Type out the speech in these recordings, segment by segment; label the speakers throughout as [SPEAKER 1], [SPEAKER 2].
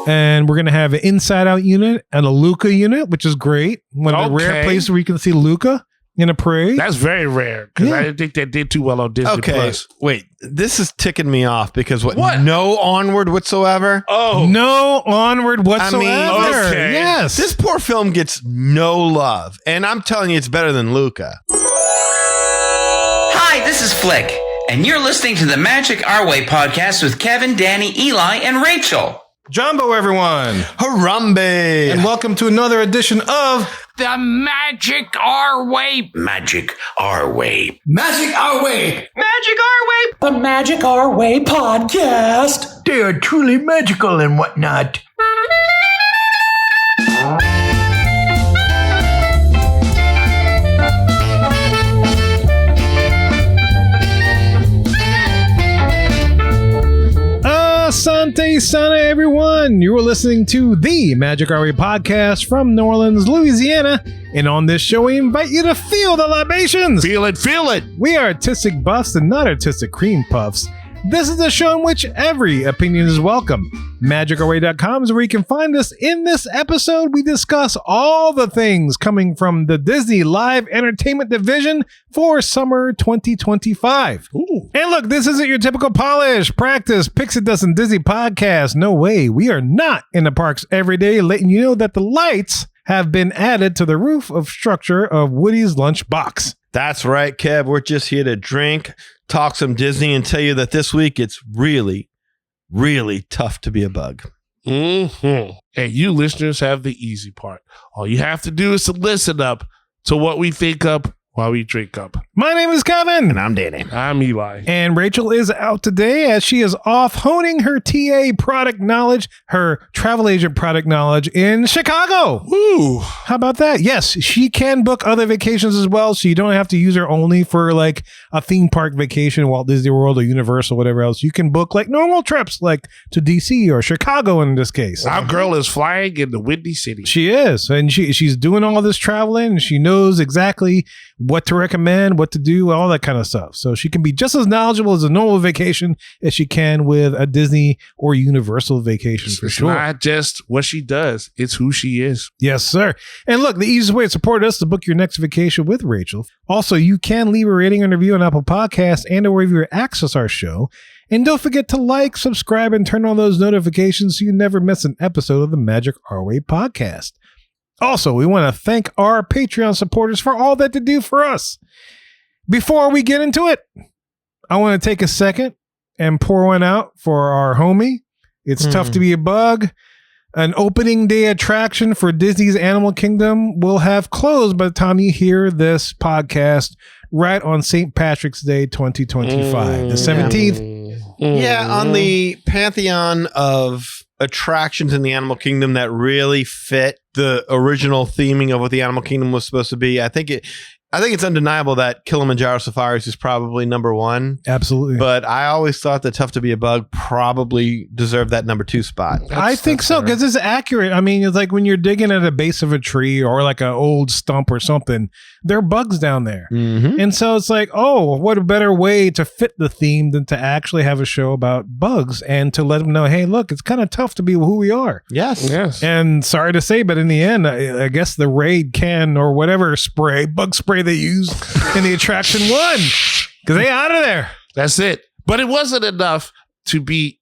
[SPEAKER 1] And we're going to have an Inside Out unit and a Luca unit, which is great. One of the rare places where you can see Luca in a parade.
[SPEAKER 2] That's very rare because I didn't think that did too well on Disney Plus.
[SPEAKER 3] Wait, this is ticking me off because what? No Onward whatsoever?
[SPEAKER 1] Oh. No Onward whatsoever.
[SPEAKER 3] I mean, yes. This poor film gets no love. And I'm telling you, it's better than Luca.
[SPEAKER 4] Hi, this is Flick, and you're listening to the Magic Our Way podcast with Kevin, Danny, Eli, and Rachel.
[SPEAKER 1] Jumbo, everyone.
[SPEAKER 3] Harambe.
[SPEAKER 1] And welcome to another edition of
[SPEAKER 5] the Magic Our Way.
[SPEAKER 4] Magic Our Way.
[SPEAKER 5] Magic Our Way.
[SPEAKER 4] Magic Our Way.
[SPEAKER 5] The Magic Our Way podcast.
[SPEAKER 6] They are truly magical and whatnot.
[SPEAKER 1] Asante Sana, everyone. You are listening to the Magic Our Way podcast from New Orleans, Louisiana. And on this show, we invite you to feel the libations.
[SPEAKER 2] Feel it, feel it.
[SPEAKER 1] We are artistic buffs and not artistic cream puffs. This is the show in which every opinion is welcome. MagicOurWay.com is where you can find us. In this episode, we discuss all the things coming from the Disney Live Entertainment Division for summer 2025. Ooh. And look, this isn't your typical polish, practice, Pixie Dust and Disney podcast. No way. We are not in the parks every day, letting you know that the lights have been added to the roof of structure of Woody's Lunchbox.
[SPEAKER 3] That's right, Kev. We're just here to drink, talk some Disney, and tell you that this week it's really, really tough to be a bug.
[SPEAKER 2] Mm-hmm. And you listeners have the easy part. All you have to do is to listen up to what we think up while we drink up.
[SPEAKER 1] My name is Kevin.
[SPEAKER 3] And I'm Danny.
[SPEAKER 2] I'm Eli.
[SPEAKER 1] And Rachel is out today as she is off honing her TA product knowledge, her travel agent product knowledge in Chicago.
[SPEAKER 2] Woo!
[SPEAKER 1] How about that? Yes, she can book other vacations as well, so you don't have to use her only for like a theme park vacation, Walt Disney World or Universal, whatever else. You can book like normal trips, like to DC or Chicago in this case.
[SPEAKER 2] Our girl is flying in the Windy City.
[SPEAKER 1] She is, and she's doing all this traveling, and she knows exactly what to recommend, what to do, all that kind of stuff. So she can be just as knowledgeable as a normal vacation as she can with a Disney or Universal vacation for sure.
[SPEAKER 2] It's not just what she does, it's who she is.
[SPEAKER 1] Yes, sir. And look, the easiest way to support us is to book your next vacation with Rachel. Also, you can leave a rating and review on Apple Podcasts and or wherever you access our show. And don't forget to like, subscribe, and turn on those notifications so you never miss an episode of the Magic Our Way podcast. Also, we want to thank our Patreon supporters for all that they do for us. Before we get into it, I want to take a second and pour one out for our homie. It's tough to be a bug. An opening day attraction for Disney's Animal Kingdom will have closed by the time you hear this podcast right on St. Patrick's Day 2025, the 17th.
[SPEAKER 3] Yeah, on the pantheon of attractions in the Animal Kingdom that really fit the original theming of what the Animal Kingdom was supposed to be. I think it's undeniable that Kilimanjaro Safaris is probably number one.
[SPEAKER 1] Absolutely.
[SPEAKER 3] But I always thought that Tough to Be a Bug probably deserved that number 2 spot.
[SPEAKER 1] I think so, because it's accurate. I mean, it's like when you're digging at a base of a tree or like an old stump or something, there are bugs down there.
[SPEAKER 3] Mm-hmm.
[SPEAKER 1] And so it's like, oh, what a better way to fit the theme than to actually have a show about bugs and to let them know, hey, look, it's kind of tough to be who we are.
[SPEAKER 3] Yes.
[SPEAKER 1] And sorry to say, but in the end, I guess the Raid can or whatever bug spray they used in the attraction won because they out of there.
[SPEAKER 2] That's it. But it wasn't enough to be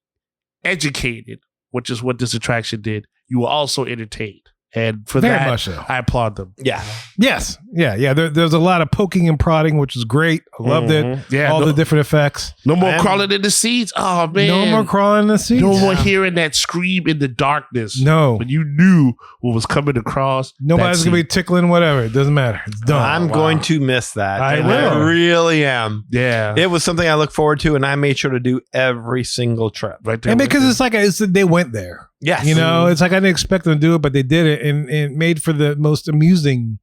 [SPEAKER 2] educated, which is what this attraction did. You were also entertained. And for
[SPEAKER 1] Very
[SPEAKER 2] that,
[SPEAKER 1] much so.
[SPEAKER 2] I applaud them.
[SPEAKER 3] Yeah.
[SPEAKER 1] Yes. Yeah. There's a lot of poking and prodding, which is great. I loved it.
[SPEAKER 2] Yeah,
[SPEAKER 1] all the different effects.
[SPEAKER 2] No more crawling in the seats. Oh, man.
[SPEAKER 1] No more crawling in the seats.
[SPEAKER 2] No more hearing that scream in the darkness.
[SPEAKER 1] No.
[SPEAKER 2] When you knew what was coming across.
[SPEAKER 1] Nobody's going to be tickling whatever. It doesn't matter. It's done.
[SPEAKER 3] I'm going to miss that.
[SPEAKER 1] I
[SPEAKER 3] And
[SPEAKER 1] will.
[SPEAKER 3] I really am.
[SPEAKER 2] Yeah.
[SPEAKER 3] It was something I look forward to, and I made sure to do every single trip.
[SPEAKER 2] Right there.
[SPEAKER 1] And because it's like they went there.
[SPEAKER 3] Yes.
[SPEAKER 1] You know, it's like I didn't expect them to do it, but they did it, and it made for the most amusing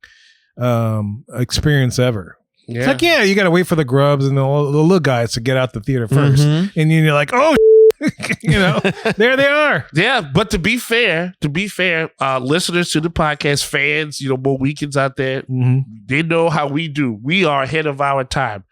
[SPEAKER 1] experience ever.
[SPEAKER 2] Yeah.
[SPEAKER 1] It's like, yeah, you got to wait for the grubs and the little guys to get out the theater first.
[SPEAKER 3] Mhm.
[SPEAKER 1] And you're like, oh, you know, there they are.
[SPEAKER 2] Yeah, but to be fair, listeners to the podcast, fans, more weekends out there, they know how we do. We are ahead of our time,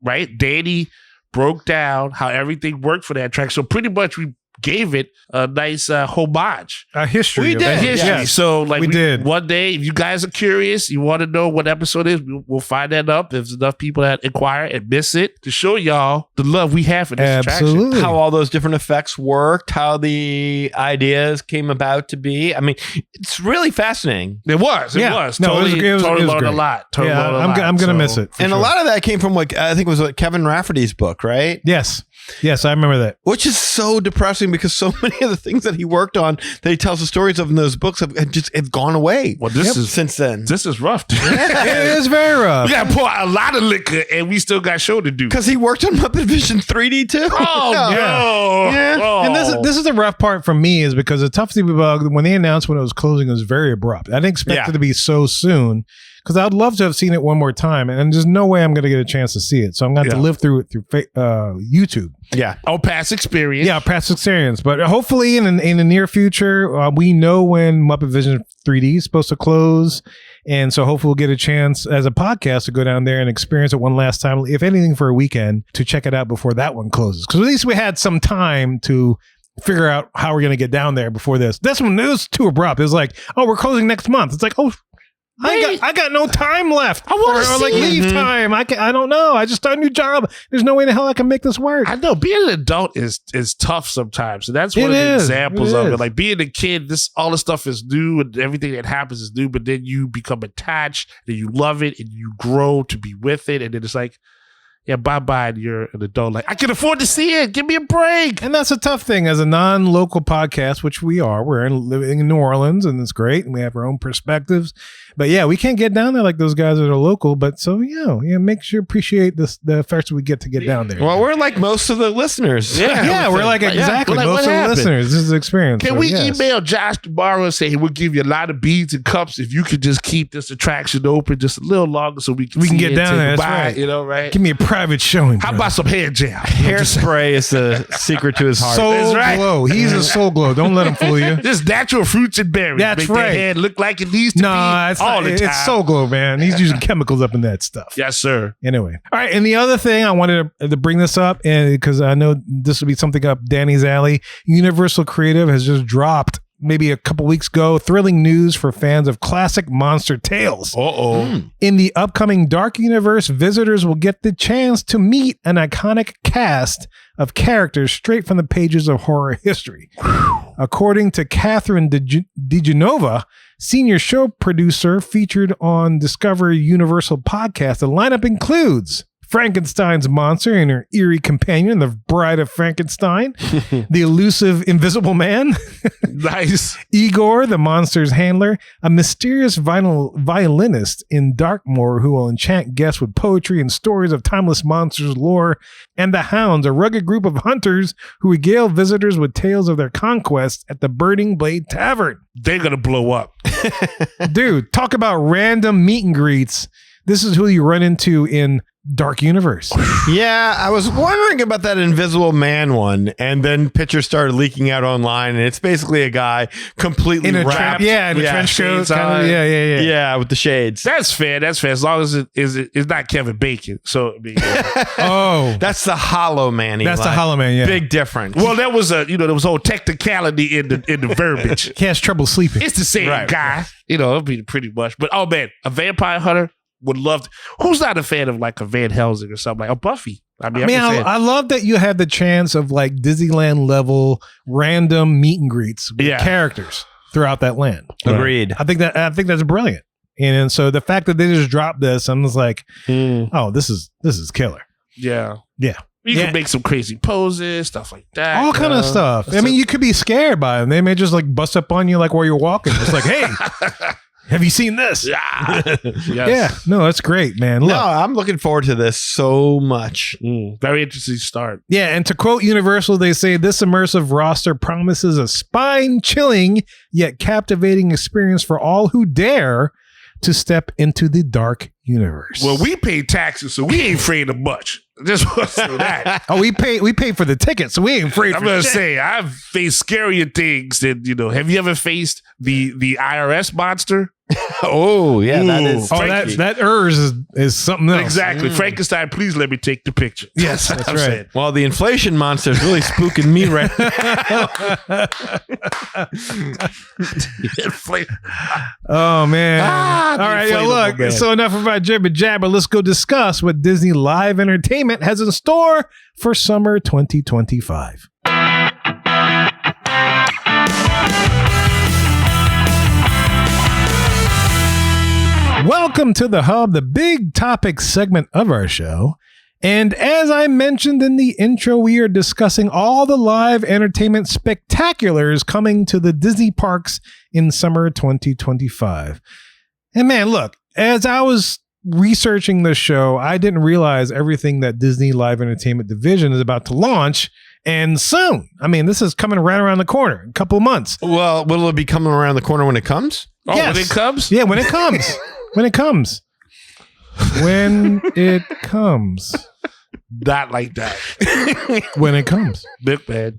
[SPEAKER 2] right? Danny broke down how everything worked for that track. So pretty much we gave it a nice homage.
[SPEAKER 1] A history.
[SPEAKER 3] We
[SPEAKER 1] of
[SPEAKER 3] did.
[SPEAKER 1] it.
[SPEAKER 2] A history.
[SPEAKER 1] Yes.
[SPEAKER 2] So like
[SPEAKER 1] we did.
[SPEAKER 2] One day, if you guys are curious, you want to know what episode it is, we'll find that up. If there's enough people that inquire and miss it to show y'all the love we have for this attraction.
[SPEAKER 1] Absolutely.
[SPEAKER 3] How all those different effects worked, how the ideas came about to be. I mean, it's really fascinating.
[SPEAKER 2] It was.
[SPEAKER 1] Yeah. No, it was-
[SPEAKER 2] Totally,
[SPEAKER 1] it was
[SPEAKER 2] totally learned a
[SPEAKER 1] great.
[SPEAKER 2] lot. Totally
[SPEAKER 1] Yeah,
[SPEAKER 2] learned a
[SPEAKER 1] I'm
[SPEAKER 2] lot.
[SPEAKER 1] going to miss it. for
[SPEAKER 3] And a
[SPEAKER 1] sure.
[SPEAKER 3] lot of that came from like, I think it was like Kevin Rafferty's book, right?
[SPEAKER 1] Yes, I remember that.
[SPEAKER 3] Which is so depressing because so many of the things that he worked on that he tells the stories of in those books have gone away.
[SPEAKER 2] Well, this is
[SPEAKER 3] since then.
[SPEAKER 2] this is rough. Dude.
[SPEAKER 1] It is very rough.
[SPEAKER 2] We got to pour out a lot of liquor, and we still got show to do.
[SPEAKER 3] Because he worked on Muppet Vision 3D too.
[SPEAKER 2] Oh no!
[SPEAKER 3] Yeah.
[SPEAKER 2] Oh.
[SPEAKER 1] And this is the rough part for me is because the tough thing about when they announced when it was closing, it was very abrupt. I didn't expect it to be so soon because I'd love to have seen it one more time, and there's no way I'm going to get a chance to see it. So I'm going to have to live through it through YouTube.
[SPEAKER 3] Yeah.
[SPEAKER 2] Oh, past experience.
[SPEAKER 1] Yeah, past experience. But hopefully in the near future, we know when Muppet Vision 3D is supposed to close. And so hopefully we'll get a chance as a podcast to go down there and experience it one last time, if anything for a weekend, to check it out before that one closes. Because at least we had some time to figure out how we're going to get down there before this. This one, it was too abrupt. It was like, oh, we're closing next month. It's like, oh, I got no time left.
[SPEAKER 2] I wanna
[SPEAKER 1] or like
[SPEAKER 2] see it.
[SPEAKER 1] leave time. I don't know. I just started a new job. There's no way in the hell I can make this work.
[SPEAKER 2] I know being an adult is tough sometimes. So that's one
[SPEAKER 1] It
[SPEAKER 2] of the
[SPEAKER 1] is.
[SPEAKER 2] examples
[SPEAKER 1] It
[SPEAKER 2] of
[SPEAKER 1] is.
[SPEAKER 2] it. Like being a kid, all the stuff is new and everything that happens is new, but then you become attached and you love it and you grow to be with it. And then it's like, yeah, bye-bye. And you're an adult. Like, I can afford to see it. Give me a break.
[SPEAKER 1] And that's a tough thing as a non-local podcast, which we are. We're living in New Orleans, and it's great, and we have our own perspectives. But yeah, we can't get down there like those guys that are local. But so make sure appreciate the effort we get to get down there.
[SPEAKER 3] Well, we're like most of the listeners.
[SPEAKER 1] yeah, we're like exactly
[SPEAKER 2] We're like,
[SPEAKER 1] most
[SPEAKER 2] what
[SPEAKER 1] of the
[SPEAKER 2] happened?
[SPEAKER 1] listeners. This is experience.
[SPEAKER 2] Can
[SPEAKER 1] So,
[SPEAKER 2] we
[SPEAKER 1] yes.
[SPEAKER 2] email Josh tomorrow and say, hey, we'll give you a lot of beads and cups if you could just keep this attraction open just a little longer so we can
[SPEAKER 1] We can
[SPEAKER 2] see
[SPEAKER 1] get
[SPEAKER 2] it,
[SPEAKER 1] down
[SPEAKER 2] say
[SPEAKER 1] there, that's
[SPEAKER 2] goodbye,
[SPEAKER 1] right.
[SPEAKER 2] You know, right?
[SPEAKER 1] Give me a private showing.
[SPEAKER 2] How
[SPEAKER 1] bro.
[SPEAKER 2] about some hair gel?
[SPEAKER 3] Hairspray is the secret to his heart.
[SPEAKER 1] Soul
[SPEAKER 2] That's right.
[SPEAKER 1] Glow? He's a Soul Glow. Don't let him fool you.
[SPEAKER 2] Just natural fruits and berries.
[SPEAKER 1] That's
[SPEAKER 2] Make
[SPEAKER 1] right.
[SPEAKER 2] That hair look like it needs to
[SPEAKER 1] No,
[SPEAKER 2] be
[SPEAKER 1] it's
[SPEAKER 2] all
[SPEAKER 1] not,
[SPEAKER 2] the time.
[SPEAKER 1] it's Soul Glow, man. He's using chemicals up in that stuff.
[SPEAKER 2] Yes, sir.
[SPEAKER 1] Anyway, all right. And the other thing I wanted to bring this up, and because I know this will be something up Danny's alley, Universal Creative has just dropped maybe a couple weeks ago thrilling news for fans of classic monster tales.
[SPEAKER 2] Uh-oh.
[SPEAKER 1] In the upcoming Dark Universe, visitors will get the chance to meet an iconic cast of characters straight from the pages of horror history. According to Catherine DeGenova, senior show producer featured on Discovery Universal podcast, the lineup includes Frankenstein's monster and her eerie companion, the Bride of Frankenstein, the elusive Invisible Man,
[SPEAKER 2] Nice.
[SPEAKER 1] Igor, the monster's handler, a mysterious violinist in Darkmoor who will enchant guests with poetry and stories of timeless monsters lore, and the Hounds, a rugged group of hunters who regale visitors with tales of their conquests at the Burning Blade Tavern.
[SPEAKER 2] They're going to blow up.
[SPEAKER 1] Dude, talk about random meet and greets. This is who you run into in Dark Universe.
[SPEAKER 3] Yeah, I was wondering about that Invisible Man one, and then pictures started leaking out online, and it's basically a guy completely
[SPEAKER 1] In a
[SPEAKER 3] wrapped.
[SPEAKER 1] in a trench coat.
[SPEAKER 3] shades
[SPEAKER 1] Kind
[SPEAKER 3] on.
[SPEAKER 1] of, yeah.
[SPEAKER 3] Yeah, with the shades.
[SPEAKER 2] That's fair. That's fair. As long as it's not Kevin Bacon. So, I mean,
[SPEAKER 1] Oh,
[SPEAKER 3] That's the Hollow Man.
[SPEAKER 1] that's the
[SPEAKER 3] Eli.
[SPEAKER 1] Hollow Man, yeah.
[SPEAKER 3] Big difference.
[SPEAKER 2] well, there was there was whole technicality in the verbiage.
[SPEAKER 1] He has trouble sleeping.
[SPEAKER 2] It's the same
[SPEAKER 3] Right.
[SPEAKER 2] guy. It'll be pretty much. But oh man, a vampire hunter would love to. Who's not a fan of like a Van Helsing or something like a Buffy? I mean,
[SPEAKER 1] I love that you have the chance of like Disneyland level random meet and greets with
[SPEAKER 2] Yeah.
[SPEAKER 1] characters throughout that land.
[SPEAKER 3] Agreed.
[SPEAKER 1] I think that's brilliant. And so the fact that they just dropped this, I'm just like, oh, this is killer.
[SPEAKER 2] yeah.
[SPEAKER 1] Yeah.
[SPEAKER 2] You
[SPEAKER 1] Yeah.
[SPEAKER 2] can make some crazy poses, stuff like that.
[SPEAKER 1] All kind of stuff. I mean, you could be scared by them. They may just like bust up on you like while you're walking. It's like, hey, have you seen this?
[SPEAKER 2] Yeah. Yes.
[SPEAKER 1] Yeah. No, that's great, man. Look.
[SPEAKER 3] No, I'm looking forward to this so much.
[SPEAKER 2] Very interesting start.
[SPEAKER 1] Yeah, and to quote Universal, they say this immersive roster promises a spine-chilling yet captivating experience for all who dare to step into the Dark universe.
[SPEAKER 2] Well, we pay taxes, so we ain't afraid of much. Just want to say that.
[SPEAKER 1] Oh, we pay for the ticket, so we ain't afraid.
[SPEAKER 2] I'm gonna say I've faced scarier things than have you ever faced the IRS monster?
[SPEAKER 3] Oh, yeah, that
[SPEAKER 2] Ooh.
[SPEAKER 3] is.
[SPEAKER 1] Oh,
[SPEAKER 3] freaky.
[SPEAKER 1] that is something else.
[SPEAKER 2] Exactly. Frankenstein, please let me take the picture.
[SPEAKER 1] Yes, that's
[SPEAKER 2] I'm
[SPEAKER 1] right.
[SPEAKER 2] saying.
[SPEAKER 3] Well, the inflation monster is really spooking me right now.
[SPEAKER 1] Oh man!
[SPEAKER 2] Ah, the
[SPEAKER 1] All right, yo,
[SPEAKER 2] inflatable
[SPEAKER 1] look.
[SPEAKER 2] man.
[SPEAKER 1] So enough about jibber jabber. Let's go discuss what Disney Live Entertainment has in store for summer 2025. Welcome to the Hub, the big topic segment of our show. And as I mentioned in the intro, we are discussing all the live entertainment spectaculars coming to the Disney parks in summer 2025. And man, look, as I was researching this show, I didn't realize everything that Disney Live Entertainment Division is about to launch. And soon, I mean, this is coming right around the corner, in a couple of months.
[SPEAKER 3] Well, will it be coming around the corner when it comes?
[SPEAKER 2] Oh,
[SPEAKER 1] Yes.
[SPEAKER 2] when it comes?
[SPEAKER 1] Yeah, when it comes. When it comes. When it comes.
[SPEAKER 2] Not like that.
[SPEAKER 1] When it comes.
[SPEAKER 2] Big man.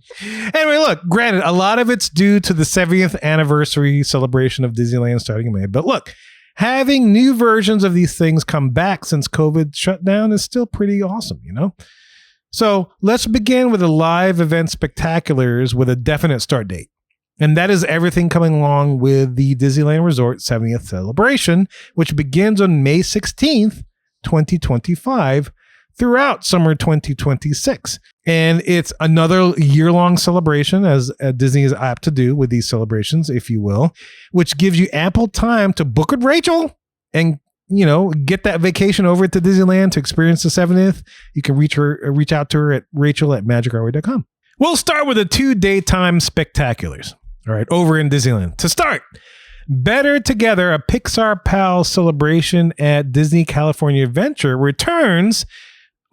[SPEAKER 1] Anyway, look, granted, a lot of it's due to the 70th anniversary celebration of Disneyland starting in May. But look, having new versions of these things come back since COVID shut down is still pretty awesome, you know? So let's begin with the live event spectaculars with a definite start date. And that is everything coming along with the Disneyland Resort 70th celebration, which begins on May 16th, 2025, throughout summer 2026. And it's another year-long celebration, as Disney is apt to do with these celebrations, if you will, which gives you ample time to book with Rachel and, get that vacation over to Disneyland to experience the 70th. You can reach out to her at rachel@magicourway.com. We'll start with the 2 daytime spectaculars. All right, over in Disneyland. To start, Better Together, a Pixar Pal celebration at Disney California Adventure returns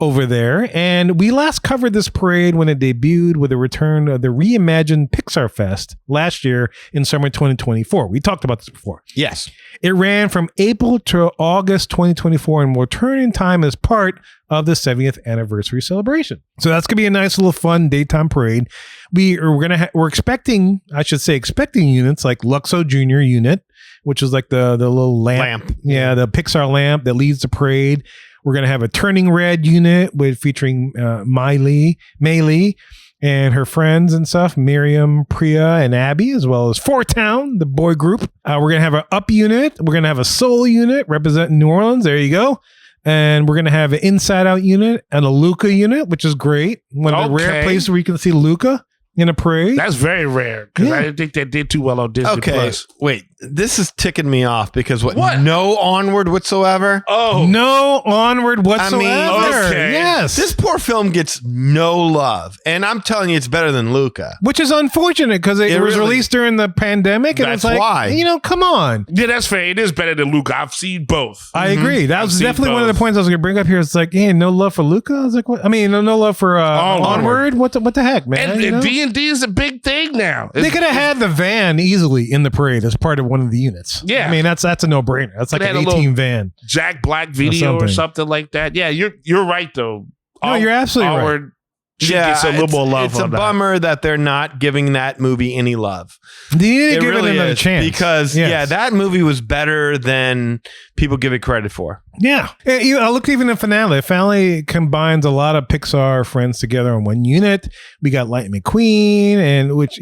[SPEAKER 1] over there. And we last covered this parade when it debuted with the return of the reimagined Pixar Fest last year in summer 2024. We talked about this before.
[SPEAKER 3] Yes.
[SPEAKER 1] It ran from April to August 2024 and will return in time as part of the 70th anniversary celebration. So that's going to be a nice little fun daytime parade. We're expecting units like Luxo Junior unit, which is like the little lamp. Yeah, the Pixar lamp that leads the parade. We're going to have a Turning Red unit featuring Mei Lee and her friends and stuff, Miriam, Priya, and Abby, as well as Four Town, the boy group. We're going to have an Up unit. We're going to have a Soul unit representing New Orleans. There you go. And we're going to have an Inside Out unit and a Luca unit, which is great. One of the rare places where you can see Luca in a parade.
[SPEAKER 2] That's very rare because I didn't think that did too well on Disney Plus.
[SPEAKER 3] Wait, this is ticking me off because
[SPEAKER 2] What?
[SPEAKER 3] no Onward whatsoever?
[SPEAKER 2] Oh,
[SPEAKER 1] No Onward whatsoever.
[SPEAKER 2] okay.
[SPEAKER 1] Yes.
[SPEAKER 3] This poor film gets no love. And I'm telling you, it's better than Luca.
[SPEAKER 1] Which is unfortunate because it was
[SPEAKER 3] really-
[SPEAKER 1] released during the pandemic. And
[SPEAKER 3] That's
[SPEAKER 1] it's like,
[SPEAKER 3] why.
[SPEAKER 1] Come on.
[SPEAKER 2] yeah, that's fair. It is better than Luca. I've seen both.
[SPEAKER 1] I agree. That was
[SPEAKER 2] seen
[SPEAKER 1] definitely one of
[SPEAKER 2] both.
[SPEAKER 1] the points I was going to bring up here. It's like, hey, no love for Luca. I was like, what? I mean, no love for Onward. What the heck, man?
[SPEAKER 2] And D&D is a big thing now.
[SPEAKER 1] They could have had the van easily in the parade as part of one of the units.
[SPEAKER 2] Yeah.
[SPEAKER 1] I mean, that's a no-brainer. That's like
[SPEAKER 2] They
[SPEAKER 1] an
[SPEAKER 2] had a
[SPEAKER 1] 18
[SPEAKER 2] little-
[SPEAKER 1] van.
[SPEAKER 2] Jack Black video or something like that. Yeah, you're right though.
[SPEAKER 1] No, you're absolutely right.
[SPEAKER 2] Onward should get a little more love
[SPEAKER 3] It's a
[SPEAKER 2] on that.
[SPEAKER 3] bummer that they're not giving that movie any love.
[SPEAKER 1] You need to give
[SPEAKER 3] really
[SPEAKER 1] it another
[SPEAKER 3] is,
[SPEAKER 1] chance.
[SPEAKER 3] because
[SPEAKER 1] Yes.
[SPEAKER 3] that movie was better than people give it credit for.
[SPEAKER 1] Yeah. I looked even at finale. Finale combines a lot of Pixar friends together in one unit. We got Lightning McQueen, and which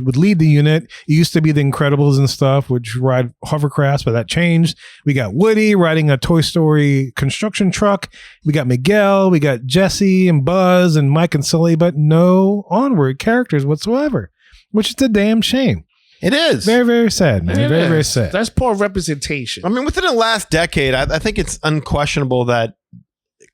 [SPEAKER 1] would lead the unit. It used to be the Incredibles and stuff, which ride hovercrafts, but that changed. We got Woody riding a Toy Story construction truck. We got Miguel. We got Jesse and Buzz and Mike and Sully, but no Onward characters whatsoever, which is a damn shame.
[SPEAKER 3] It is.
[SPEAKER 1] Very, very sad, man.
[SPEAKER 2] It
[SPEAKER 1] Very,
[SPEAKER 2] is.
[SPEAKER 1] very sad.
[SPEAKER 2] That's poor representation.
[SPEAKER 3] I mean, within the last decade, I think it's unquestionable that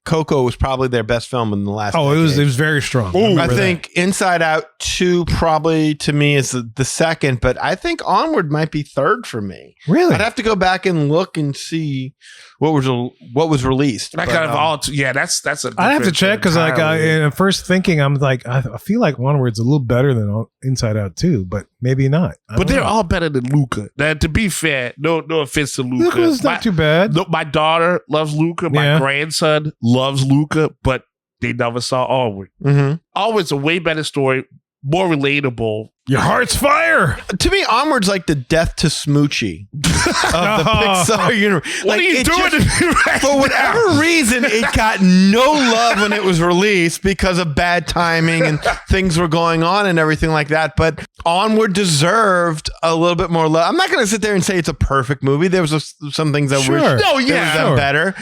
[SPEAKER 3] Coco was probably their best film in the last decade.
[SPEAKER 1] It was very strong.
[SPEAKER 2] Ooh,
[SPEAKER 1] I remember
[SPEAKER 3] I
[SPEAKER 1] that.
[SPEAKER 3] think Inside Out 2 2 probably to me is the second, but I think Onward might be third for me.
[SPEAKER 1] Really?
[SPEAKER 3] I'd have to go back and look and see what was released.
[SPEAKER 2] That
[SPEAKER 3] But,
[SPEAKER 2] kind of all. That's a.
[SPEAKER 1] I have to
[SPEAKER 2] different
[SPEAKER 1] check because like
[SPEAKER 2] entirely.
[SPEAKER 1] in first thinking, I'm like, I feel like Onward's a little better than Inside Out 2, but maybe not. I
[SPEAKER 2] But
[SPEAKER 1] don't
[SPEAKER 2] they're
[SPEAKER 1] know.
[SPEAKER 2] all better than Luca. Now, to be fair, no offense to Luca.
[SPEAKER 1] Luca's not too bad.
[SPEAKER 2] No, my daughter loves Luca. My
[SPEAKER 1] Yeah.
[SPEAKER 2] grandson loves Luca, but they never saw Onward.
[SPEAKER 3] Mhm.
[SPEAKER 2] Onward's a way better story, more relatable.
[SPEAKER 1] Your heart's fire.
[SPEAKER 3] To me, Onward's like the Death to Smoochie of the Pixar universe.
[SPEAKER 2] What are you doing to me right
[SPEAKER 3] For whatever reason, it got no love when it was released because of bad timing and things were going on and everything like that. But Onward deserved a little bit more love. I'm not going to sit there and say it's a perfect movie. There was some things I
[SPEAKER 1] Sure.
[SPEAKER 3] wish
[SPEAKER 2] No,
[SPEAKER 3] they would
[SPEAKER 2] yeah.
[SPEAKER 3] have done better.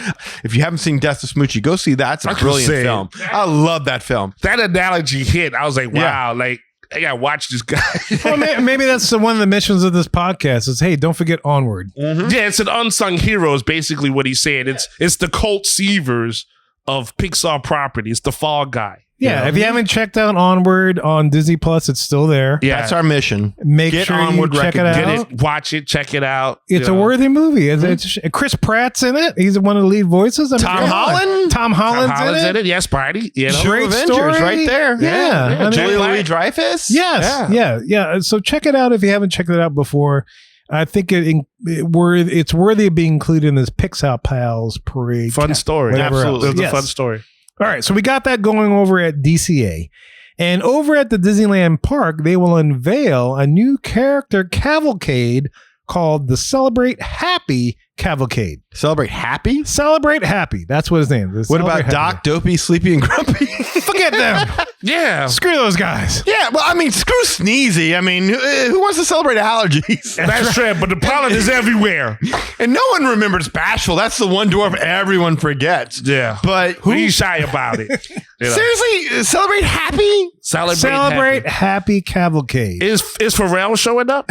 [SPEAKER 3] If you haven't seen Death to Smoochie, go see that. It's a
[SPEAKER 2] I was
[SPEAKER 3] brilliant
[SPEAKER 2] saying.
[SPEAKER 3] film. I love that film.
[SPEAKER 2] That analogy hit. I was like, wow,
[SPEAKER 3] Yeah.
[SPEAKER 2] like I gotta watch this guy.
[SPEAKER 1] Well, maybe that's one of the missions of this podcast is, hey, don't forget Onward.
[SPEAKER 2] Yeah, it's an unsung hero is basically what he's saying. It's the Colt Seavers of Pixar property. It's the Fall Guy.
[SPEAKER 1] Yeah, if you haven't checked out Onward on Disney Plus, it's still there.
[SPEAKER 2] Yeah,
[SPEAKER 3] That's our mission.
[SPEAKER 1] Make
[SPEAKER 3] Get
[SPEAKER 1] sure
[SPEAKER 3] Onward
[SPEAKER 1] you check it out.
[SPEAKER 3] recognized.
[SPEAKER 2] get it, watch it, check it out.
[SPEAKER 1] It's
[SPEAKER 2] You
[SPEAKER 1] a
[SPEAKER 2] know.
[SPEAKER 1] worthy movie. It's Chris Pratt's in it. He's one of the lead voices. I mean,
[SPEAKER 3] Tom
[SPEAKER 1] come on.
[SPEAKER 3] Holland?
[SPEAKER 1] Tom
[SPEAKER 2] Tom
[SPEAKER 1] Holland's,
[SPEAKER 2] Holland's
[SPEAKER 1] in it.
[SPEAKER 2] Yes, Spidey. You know,
[SPEAKER 1] Great
[SPEAKER 3] Avengers
[SPEAKER 1] story.
[SPEAKER 3] right there.
[SPEAKER 1] Yeah. I mean,
[SPEAKER 3] Julia
[SPEAKER 2] Black.
[SPEAKER 3] Louis-Dreyfus?
[SPEAKER 1] Yes. Yeah. So check it out if you haven't checked it out before. I think it's worthy of being included in this Pixar Pals parade.
[SPEAKER 2] fun story.
[SPEAKER 1] Whatever
[SPEAKER 3] Absolutely.
[SPEAKER 1] else.
[SPEAKER 2] It was
[SPEAKER 1] Yes.
[SPEAKER 2] a fun story.
[SPEAKER 1] All right, so we got that going over at DCA. And over at the Disneyland Park, they will unveil a new character cavalcade called the Celebrate Happy Cavalcade.
[SPEAKER 3] Celebrate Happy?
[SPEAKER 1] Celebrate Happy. That's what his name is.
[SPEAKER 3] What
[SPEAKER 1] Celebrate
[SPEAKER 3] about
[SPEAKER 1] Happy.
[SPEAKER 3] Doc, Dopey, Sleepy, and Grumpy?
[SPEAKER 1] Forget them.
[SPEAKER 2] Yeah.
[SPEAKER 1] Screw those guys.
[SPEAKER 3] Yeah, well, I mean, screw Sneezy. I mean, who wants to celebrate allergies?
[SPEAKER 2] That's true, but the pollen is everywhere.
[SPEAKER 3] And no one remembers Bashful. That's the one dwarf everyone forgets.
[SPEAKER 2] Yeah.
[SPEAKER 3] But
[SPEAKER 2] Be shy about it. You know.
[SPEAKER 3] seriously, celebrate Happy?
[SPEAKER 1] Celebrate
[SPEAKER 2] happy.
[SPEAKER 1] Happy Cavalcade.
[SPEAKER 2] Is Pharrell showing up?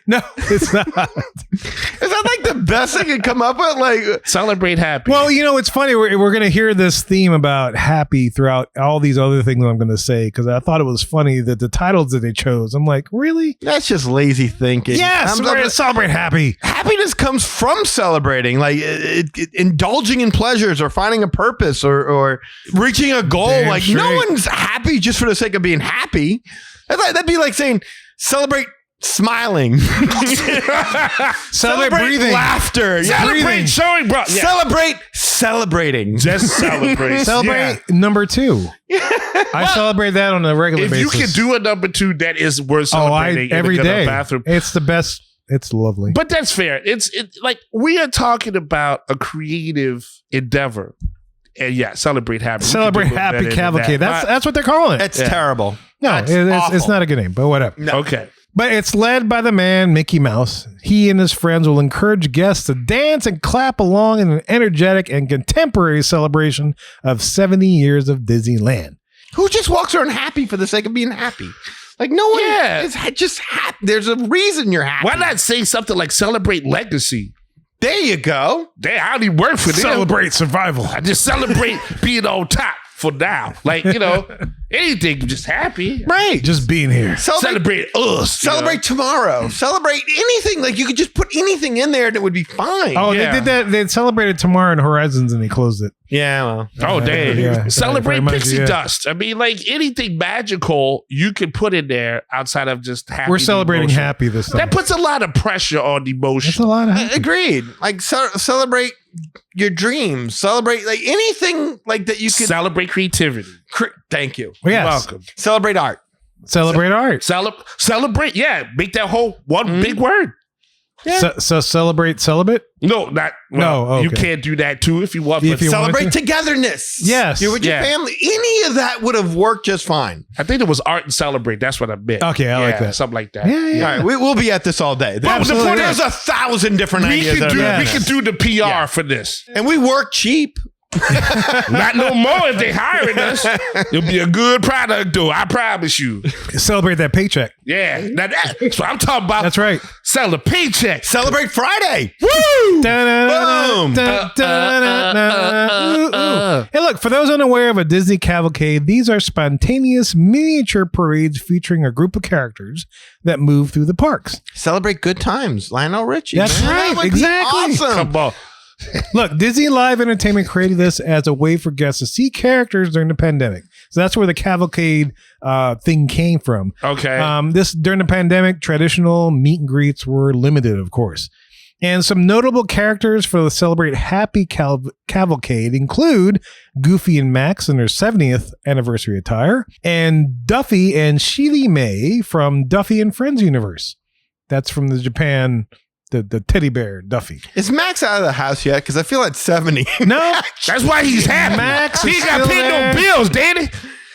[SPEAKER 1] No, it's not.
[SPEAKER 3] Is that like the best they could come up with? Like,
[SPEAKER 2] Celebrate happy.
[SPEAKER 1] Well, you know, it's funny. We're going to hear this theme about happy throughout all these other things I'm going to say because I thought it was funny that the titles that they chose. I'm like, really?
[SPEAKER 3] that's just lazy thinking.
[SPEAKER 1] Yes, we're going to celebrate happy.
[SPEAKER 3] Happiness comes from celebrating, like indulging in pleasures or finding a purpose or reaching a goal.
[SPEAKER 1] Damn
[SPEAKER 3] like, no
[SPEAKER 1] straight.
[SPEAKER 3] one's happy just for the sake of being happy. That'd be like saying celebrate smiling,
[SPEAKER 1] Celebrate breathing.
[SPEAKER 3] laughter,
[SPEAKER 2] Celebrate showing, bro. Yeah.
[SPEAKER 3] celebrate celebrating.
[SPEAKER 2] Just celebrate.
[SPEAKER 1] Celebrate
[SPEAKER 2] Yeah.
[SPEAKER 1] number 2. I celebrate that on a regular
[SPEAKER 2] If
[SPEAKER 1] basis.
[SPEAKER 2] you can do a number 2, that is worth
[SPEAKER 1] I
[SPEAKER 2] celebrating. in
[SPEAKER 1] every
[SPEAKER 2] the
[SPEAKER 1] day.
[SPEAKER 2] bathroom.
[SPEAKER 1] It's the best. It's lovely.
[SPEAKER 2] But that's fair. It's like we are talking about a creative endeavor. And yeah, celebrate happy. We
[SPEAKER 1] Celebrate
[SPEAKER 2] can do a little
[SPEAKER 1] happy
[SPEAKER 2] better than
[SPEAKER 1] cavalcade.
[SPEAKER 2] that.
[SPEAKER 1] That's what they're calling it.
[SPEAKER 3] It's terrible.
[SPEAKER 1] No,
[SPEAKER 3] That's
[SPEAKER 1] it's
[SPEAKER 3] awful.
[SPEAKER 1] not a good name, but whatever.
[SPEAKER 2] Okay.
[SPEAKER 1] But it's led by the man, Mickey Mouse. He and his friends will encourage guests to dance and clap along in an energetic and contemporary celebration of 70 years of Disneyland.
[SPEAKER 3] Who just walks around happy for the sake of being happy? Like, no one
[SPEAKER 2] Yeah.
[SPEAKER 3] is just happy. There's a reason you're happy.
[SPEAKER 2] Why not say something like celebrate legacy?
[SPEAKER 3] There you go.
[SPEAKER 2] Damn, I don't even work for them.
[SPEAKER 1] Celebrate survival.
[SPEAKER 2] I just celebrate being on top for now. Like, you know, anything, just happy.
[SPEAKER 3] Right.
[SPEAKER 1] Just being here.
[SPEAKER 3] Celebrate
[SPEAKER 2] Celebrate us.
[SPEAKER 3] Celebrate tomorrow. Celebrate anything. Like, you could just put anything in there and it would be fine.
[SPEAKER 1] Oh,
[SPEAKER 2] Yeah.
[SPEAKER 1] they did that. They celebrated tomorrow in Horizons and they closed it.
[SPEAKER 3] yeah, well.
[SPEAKER 2] Oh, damn.
[SPEAKER 1] Yeah.
[SPEAKER 2] Celebrate
[SPEAKER 1] Very much,
[SPEAKER 2] pixie
[SPEAKER 1] yeah.
[SPEAKER 2] dust. I mean, like anything magical you can put in there outside of just happy.
[SPEAKER 1] We're celebrating
[SPEAKER 2] emotion.
[SPEAKER 1] happy this time.
[SPEAKER 2] That puts a lot of pressure on
[SPEAKER 1] That's
[SPEAKER 2] emotion.
[SPEAKER 1] a lot of happy.
[SPEAKER 3] Agreed. Like, celebrate your dreams. Celebrate, like, anything like that you could.
[SPEAKER 2] Celebrate creativity.
[SPEAKER 3] Thank you.
[SPEAKER 1] Yes.
[SPEAKER 2] You're welcome.
[SPEAKER 3] Celebrate art.
[SPEAKER 1] Celebrate art.
[SPEAKER 2] Celebrate. Yeah. Make that whole one big word.
[SPEAKER 1] So celebrate celibate?
[SPEAKER 2] No, not.
[SPEAKER 1] No,
[SPEAKER 2] Well, You
[SPEAKER 1] okay.
[SPEAKER 2] can't do that too if you want.
[SPEAKER 1] If
[SPEAKER 2] But
[SPEAKER 1] you want
[SPEAKER 3] Celebrate
[SPEAKER 1] to?
[SPEAKER 3] togetherness.
[SPEAKER 1] Yes.
[SPEAKER 3] You're with your
[SPEAKER 2] Yeah.
[SPEAKER 3] family. Any of that would have worked just fine.
[SPEAKER 2] I think it was art and celebrate. That's what I meant.
[SPEAKER 1] Okay, I like
[SPEAKER 2] Yeah,
[SPEAKER 1] that.
[SPEAKER 2] Something like that.
[SPEAKER 1] Yeah, yeah.
[SPEAKER 3] All right, we'll be at this all day.
[SPEAKER 2] But the point
[SPEAKER 3] There's
[SPEAKER 2] is,
[SPEAKER 3] 1,000 different
[SPEAKER 2] we
[SPEAKER 3] ideas.
[SPEAKER 2] can do.
[SPEAKER 3] that are
[SPEAKER 2] We
[SPEAKER 3] there.
[SPEAKER 2] can do the PR for this.
[SPEAKER 3] And we work cheap.
[SPEAKER 2] Not no more if they hiring us. It'll be a good product, though. I promise you.
[SPEAKER 1] Celebrate that paycheck.
[SPEAKER 2] Yeah. Now that's what I'm talking about.
[SPEAKER 1] That's right.
[SPEAKER 2] Sell the paycheck.
[SPEAKER 3] Celebrate Friday.
[SPEAKER 1] Boom!
[SPEAKER 3] Boom.
[SPEAKER 1] Hey, look, for those unaware of a Disney cavalcade, these are spontaneous miniature parades featuring a group of characters that move through the parks.
[SPEAKER 3] Celebrate good times. Lionel Richie.
[SPEAKER 1] That's
[SPEAKER 3] man.
[SPEAKER 1] right.
[SPEAKER 3] That would be
[SPEAKER 1] Exactly.
[SPEAKER 3] Awesome.
[SPEAKER 2] Come on.
[SPEAKER 1] Look, Disney Live Entertainment created this as a way for guests to see characters during the pandemic. So that's where the cavalcade thing came from.
[SPEAKER 2] Okay.
[SPEAKER 1] This during the pandemic, traditional meet and greets were limited, of course. And some notable characters for the Celebrate Happy Cavalcade include Goofy and Max in their 70th anniversary attire, and Duffy and Sheely May from Duffy and Friends universe. That's from the Japan, the teddy bear Duffy.
[SPEAKER 3] Is Max out of the house yet? Because I feel at 70.
[SPEAKER 1] No,
[SPEAKER 2] That's why he's happy.
[SPEAKER 1] Max
[SPEAKER 2] he
[SPEAKER 1] is
[SPEAKER 2] ain't got to
[SPEAKER 1] still
[SPEAKER 2] pay
[SPEAKER 1] there.
[SPEAKER 2] no bills, Danny.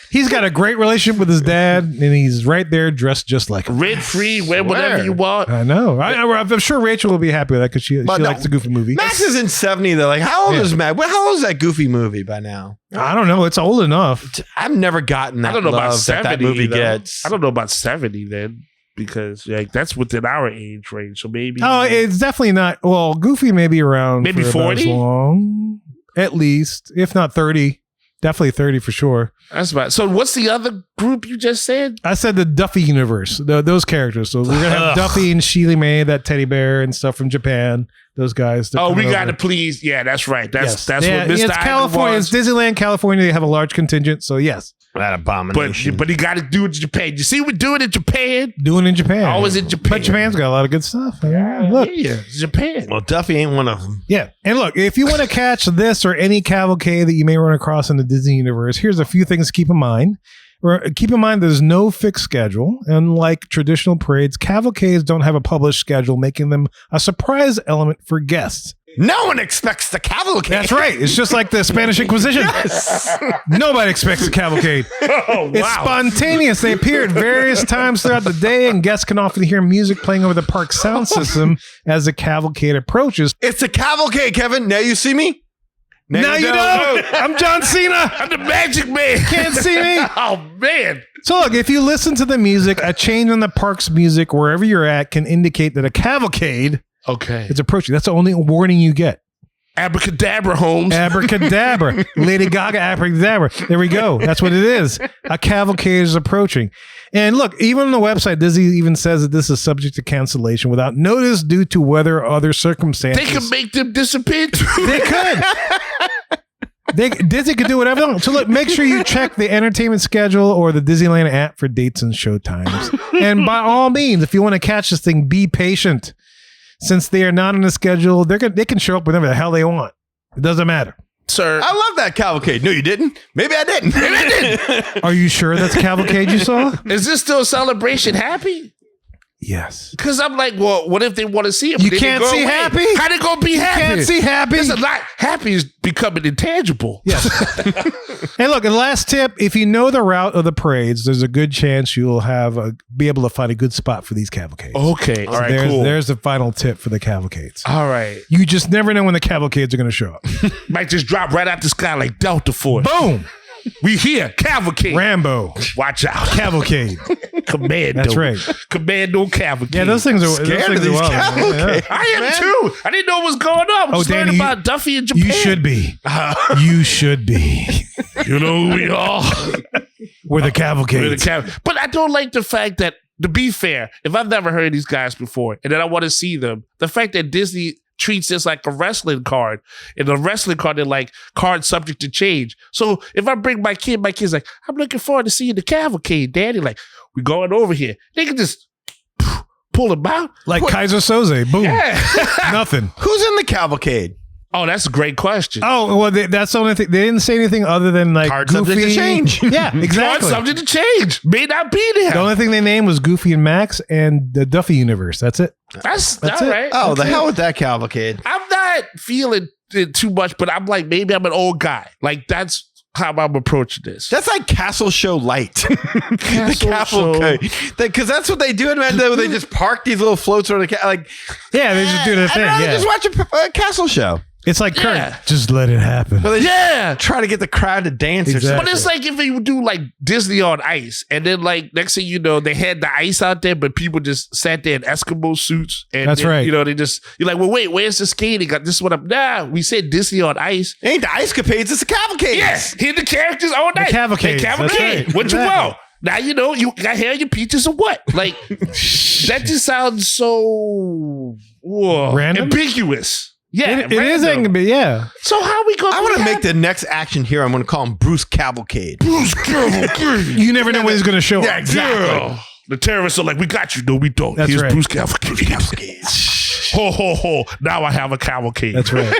[SPEAKER 1] he's got a great relationship with his dad, and he's right there dressed just like him.
[SPEAKER 2] Rent free, wear whatever you want.
[SPEAKER 1] I know. I'm sure Rachel will be happy with that because she
[SPEAKER 3] But no,
[SPEAKER 1] likes the Goofy movie.
[SPEAKER 3] Max is in 70 though. Like, how old is Max? Well, how old is that Goofy movie by now?
[SPEAKER 1] I don't know. It's old enough.
[SPEAKER 3] I've never gotten that
[SPEAKER 2] I don't know about
[SPEAKER 3] love
[SPEAKER 2] 70.
[SPEAKER 3] that movie
[SPEAKER 2] though.
[SPEAKER 3] gets.
[SPEAKER 2] I don't know about 70 then, because like that's within our age range. So maybe.
[SPEAKER 1] Oh, it's definitely not. Well, Goofy may be around
[SPEAKER 2] Maybe
[SPEAKER 1] for about as
[SPEAKER 2] 40?
[SPEAKER 1] long, at least, if not 30. Definitely 30 for sure.
[SPEAKER 2] That's about. So what's the other group you just said?
[SPEAKER 1] I said the Duffy universe, those characters. So we're gonna have
[SPEAKER 2] Ugh.
[SPEAKER 1] Duffy and Sheely May, that teddy bear and stuff from Japan. Those guys. they're
[SPEAKER 2] Oh, we
[SPEAKER 1] coming
[SPEAKER 2] got to
[SPEAKER 1] over.
[SPEAKER 2] please. Yeah, that's right. That's
[SPEAKER 1] Yes. Yeah,
[SPEAKER 2] what Mr.
[SPEAKER 1] it's California. It's Disneyland, California. They have a large contingent. So yes,
[SPEAKER 3] That abomination.
[SPEAKER 2] But he got to do it in Japan. You see, we do it in Japan.
[SPEAKER 1] doing in Japan.
[SPEAKER 2] Always in Japan.
[SPEAKER 1] But Japan's got a lot of good stuff. Yeah, look.
[SPEAKER 2] Yeah, Japan.
[SPEAKER 3] well, Duffy ain't one of them.
[SPEAKER 1] Yeah. And look, if you want to catch this or any cavalcade that you may run across in the Disney universe, here's a few things to keep in mind. Keep in mind there's no fixed schedule. Unlike traditional parades, cavalcades don't have a published schedule, making them a surprise element for guests.
[SPEAKER 3] No one expects the cavalcade.
[SPEAKER 1] That's right. It's just like the Spanish Inquisition. Nobody expects a cavalcade.
[SPEAKER 2] Oh,
[SPEAKER 1] It's
[SPEAKER 2] wow.
[SPEAKER 1] spontaneous. They appear at various times throughout the day, and guests can often hear music playing over the park sound system as the cavalcade approaches.
[SPEAKER 3] It's a cavalcade, Kevin. Now you see me?
[SPEAKER 1] Now you don't. I'm John Cena.
[SPEAKER 2] I'm the magic man.
[SPEAKER 1] Can't see me.
[SPEAKER 2] Oh, man.
[SPEAKER 1] So look, if you listen to the music, a change in the park's music wherever you're at can indicate that a cavalcade
[SPEAKER 2] Okay.
[SPEAKER 1] is approaching. That's the only warning you get.
[SPEAKER 2] Abracadabra, Holmes.
[SPEAKER 1] Abracadabra. Lady Gaga, abracadabra. There we go. That's what it is. A cavalcade is approaching. And look, even on the website, Disney even says that this is subject to cancellation without notice due to weather or other circumstances.
[SPEAKER 2] They can make them disappear too.
[SPEAKER 1] They could. Disney could do whatever they want. So look, make sure you check the entertainment schedule or the Disneyland app for dates and show times. And by all means, if you want to catch this thing, be patient. Since they are not on the schedule, they can show up whenever the hell they want. It doesn't matter.
[SPEAKER 2] Sir.
[SPEAKER 3] I love that cavalcade. No, you didn't. Maybe I didn't. Maybe I didn't.
[SPEAKER 1] Are you sure that's cavalcade you saw?
[SPEAKER 2] Is this still Celebration Happy?
[SPEAKER 1] Yes.
[SPEAKER 2] Because I'm like, well, what if they want to see it?
[SPEAKER 1] You
[SPEAKER 2] but they
[SPEAKER 1] can't
[SPEAKER 2] go
[SPEAKER 1] see
[SPEAKER 2] away?
[SPEAKER 1] Happy?
[SPEAKER 2] How they gonna be happy?
[SPEAKER 1] Can't see happy.
[SPEAKER 2] There's a lot. Happy is becoming intangible.
[SPEAKER 1] Yes. Hey, look, and last tip, if you know the route of the parades, there's a good chance you'll be able to find a good spot for these cavalcades.
[SPEAKER 2] Okay. All right. Cool.
[SPEAKER 1] There's the final tip for the cavalcades.
[SPEAKER 2] All right.
[SPEAKER 1] You just never know when the cavalcades are going to show up.
[SPEAKER 2] Might just drop right out the sky like Delta Force.
[SPEAKER 1] Boom.
[SPEAKER 2] We here. Cavalcade.
[SPEAKER 1] Rambo.
[SPEAKER 2] Watch out.
[SPEAKER 1] Cavalcade.
[SPEAKER 2] Commando.
[SPEAKER 1] That's right.
[SPEAKER 2] Commando cavalcade.
[SPEAKER 1] Yeah, those things are
[SPEAKER 3] Scared
[SPEAKER 1] those
[SPEAKER 3] of
[SPEAKER 1] things are
[SPEAKER 3] these
[SPEAKER 1] wild, man.
[SPEAKER 3] cavalcades.
[SPEAKER 1] Yeah.
[SPEAKER 2] I am too. I didn't know what was going on. I'm just learning
[SPEAKER 1] Danny,
[SPEAKER 2] about Duffy in Japan.
[SPEAKER 1] You should be. You should be.
[SPEAKER 2] You know who we are.
[SPEAKER 1] We're the cavalcades.
[SPEAKER 2] But I don't like the fact that, to be fair, if I've never heard these guys before and then I want to see them, the fact that Disney treats this like a wrestling card. And the wrestling card, they're like cards subject to change. So if I bring my kid's like, I'm looking forward to seeing the cavalcade, Daddy. Like, we're going over here. They can just pull them out.
[SPEAKER 1] Like Kaiser Soze. Boom.
[SPEAKER 2] Yeah.
[SPEAKER 1] Nothing.
[SPEAKER 3] Who's in the cavalcade?
[SPEAKER 2] Oh, that's a great question.
[SPEAKER 1] Oh, well, that's the only thing. They didn't say anything other than like
[SPEAKER 3] Card
[SPEAKER 1] Goofy.
[SPEAKER 3] subject to change.
[SPEAKER 1] Yeah,
[SPEAKER 2] Card
[SPEAKER 1] exactly.
[SPEAKER 2] subject to change. May not be there.
[SPEAKER 1] The only thing they named was Goofy and Max and the Duffy universe. That's it.
[SPEAKER 2] That's
[SPEAKER 1] it.
[SPEAKER 2] all right.
[SPEAKER 3] Oh, the hell with that cavalcade.
[SPEAKER 2] I'm not feeling it too much, but I'm like, maybe I'm an old guy. Like, that's how I'm approaching this.
[SPEAKER 3] That's like Castle Show Light. The
[SPEAKER 2] Castle
[SPEAKER 3] cavalcade. Because that's what they do. They just park these little floats on the like.
[SPEAKER 1] Yeah, they just do their thing.
[SPEAKER 3] I'd rather
[SPEAKER 1] Yeah.
[SPEAKER 3] just watch a Castle Show.
[SPEAKER 1] It's like
[SPEAKER 2] Yeah.
[SPEAKER 1] Kurt. Just let it happen.
[SPEAKER 3] But they
[SPEAKER 2] Yeah.
[SPEAKER 3] try to get the crowd to dance or
[SPEAKER 1] Exactly.
[SPEAKER 3] something.
[SPEAKER 2] But it's like if you do like Disney on Ice, and then like next thing you know, they had the ice out there, but people just sat there in Eskimo suits. And
[SPEAKER 1] That's
[SPEAKER 2] then,
[SPEAKER 1] right.
[SPEAKER 2] You know, they just you're like, well, wait, where's the skating? This is what I'm. Nah, we said Disney on Ice.
[SPEAKER 3] It ain't the ice capades, it's the cavalcades.
[SPEAKER 2] Yes, hit the characters all night.
[SPEAKER 1] cavalcades,
[SPEAKER 2] Hey,
[SPEAKER 1] that's
[SPEAKER 2] cavalcade.
[SPEAKER 1] right.
[SPEAKER 2] What you
[SPEAKER 1] Exactly.
[SPEAKER 2] want? Now you know you got hair on your peaches or what? Like that just sounds so
[SPEAKER 1] Random?
[SPEAKER 2] ambiguous. Yeah,
[SPEAKER 1] It is
[SPEAKER 2] random.
[SPEAKER 1] angry, yeah.
[SPEAKER 2] So how we gonna?
[SPEAKER 3] I want to make the next action hero. I'm going to call him Bruce Cavalcade.
[SPEAKER 2] Bruce Cavalcade.
[SPEAKER 1] You never know when he's going to show up.
[SPEAKER 2] Yeah. The terrorists are like, we got you. No, we don't.
[SPEAKER 1] That's
[SPEAKER 2] Here's
[SPEAKER 1] right.
[SPEAKER 2] Bruce Cavalcade. Ho, ho, ho. Now I have a cavalcade.
[SPEAKER 1] That's right.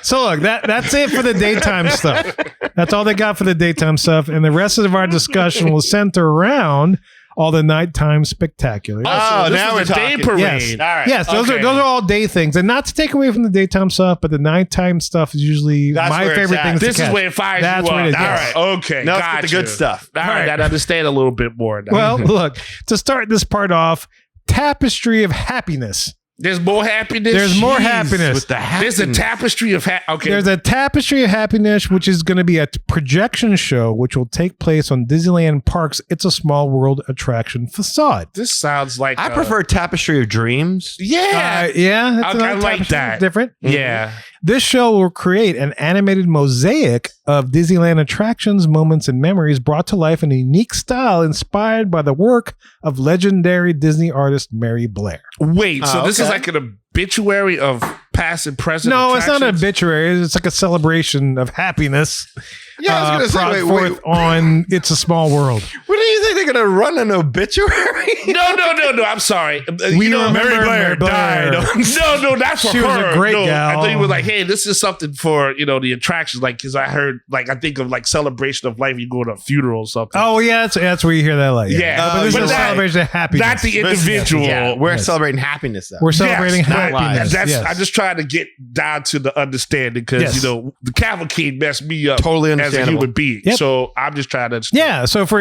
[SPEAKER 1] So look, that's it for the daytime stuff. That's all they got for the daytime stuff. And the rest of our discussion will center around all the nighttime spectaculars.
[SPEAKER 2] Oh,
[SPEAKER 3] now we're
[SPEAKER 2] the day
[SPEAKER 3] talking.
[SPEAKER 2] parade.
[SPEAKER 1] Yes.
[SPEAKER 3] All right.
[SPEAKER 1] Yes, those
[SPEAKER 2] Okay.
[SPEAKER 1] are all day things, and not to take away from the daytime stuff, but the nighttime stuff is usually
[SPEAKER 3] That's
[SPEAKER 1] my
[SPEAKER 3] where it's
[SPEAKER 1] favorite
[SPEAKER 3] at.
[SPEAKER 1] things.
[SPEAKER 2] This
[SPEAKER 1] to
[SPEAKER 2] is
[SPEAKER 1] catch.
[SPEAKER 2] where it fires
[SPEAKER 1] That's
[SPEAKER 2] you
[SPEAKER 1] where
[SPEAKER 2] up.
[SPEAKER 1] it is.
[SPEAKER 2] All
[SPEAKER 1] Yes.
[SPEAKER 2] right. Okay.
[SPEAKER 3] Now let's get the
[SPEAKER 2] gotcha.
[SPEAKER 3] good stuff.
[SPEAKER 2] All right. I understand a little bit more now.
[SPEAKER 1] Well, look, to start this part off, tapestry of happiness.
[SPEAKER 2] There's more happiness.
[SPEAKER 1] There's more
[SPEAKER 3] Jeez,
[SPEAKER 1] happiness.
[SPEAKER 3] with the
[SPEAKER 2] There's a tapestry of okay.
[SPEAKER 1] There's a tapestry of happiness, which is going to be a projection show, which will take place on Disneyland Park's It's a Small World attraction facade.
[SPEAKER 2] This sounds like
[SPEAKER 3] I prefer Tapestry of Dreams.
[SPEAKER 2] Yeah.
[SPEAKER 1] Yeah,
[SPEAKER 2] I
[SPEAKER 1] another
[SPEAKER 2] like
[SPEAKER 1] tapestry.
[SPEAKER 2] that.
[SPEAKER 1] Different.
[SPEAKER 2] Yeah.
[SPEAKER 1] This show will create an animated mosaic of Disneyland attractions, moments, and memories brought to life in a unique style inspired by the work of legendary Disney artist Mary Blair.
[SPEAKER 2] Wait. So this is
[SPEAKER 3] okay.
[SPEAKER 2] like an obituary of past and present.
[SPEAKER 1] No, it's not an
[SPEAKER 2] attractions?
[SPEAKER 1] obituary. It's like a celebration of happiness.
[SPEAKER 3] Yeah, I was going to
[SPEAKER 1] brought
[SPEAKER 3] say,
[SPEAKER 1] forth on It's a Small World.
[SPEAKER 3] what do you think they're going to run an obituary?
[SPEAKER 2] No. I'm sorry.
[SPEAKER 1] We remember Mary Blair.
[SPEAKER 2] No, not for
[SPEAKER 1] She
[SPEAKER 2] her.
[SPEAKER 1] was a great
[SPEAKER 2] no,
[SPEAKER 1] gal.
[SPEAKER 2] I thought you were like, hey, this is something for the attractions. Like, because I heard, like, I think of like celebration of life. You go to a funeral or something.
[SPEAKER 1] Oh, yeah, that's where you hear that. Like,
[SPEAKER 2] Yeah.
[SPEAKER 1] but this
[SPEAKER 2] But
[SPEAKER 1] is a
[SPEAKER 2] that-
[SPEAKER 1] celebration of happiness.
[SPEAKER 2] not the individual.
[SPEAKER 3] Yeah, we're
[SPEAKER 1] Yes.
[SPEAKER 3] celebrating happiness, though.
[SPEAKER 1] We're celebrating
[SPEAKER 2] Yes,
[SPEAKER 1] happiness.
[SPEAKER 2] That's
[SPEAKER 1] yes.
[SPEAKER 2] I just tried to get down to the understanding because
[SPEAKER 1] Yes.
[SPEAKER 2] the cavalcade messed me up
[SPEAKER 3] Totally
[SPEAKER 2] as a
[SPEAKER 3] understandable.
[SPEAKER 2] human being.
[SPEAKER 1] Yep.
[SPEAKER 2] So I'm just trying to understand.
[SPEAKER 1] Yeah, so for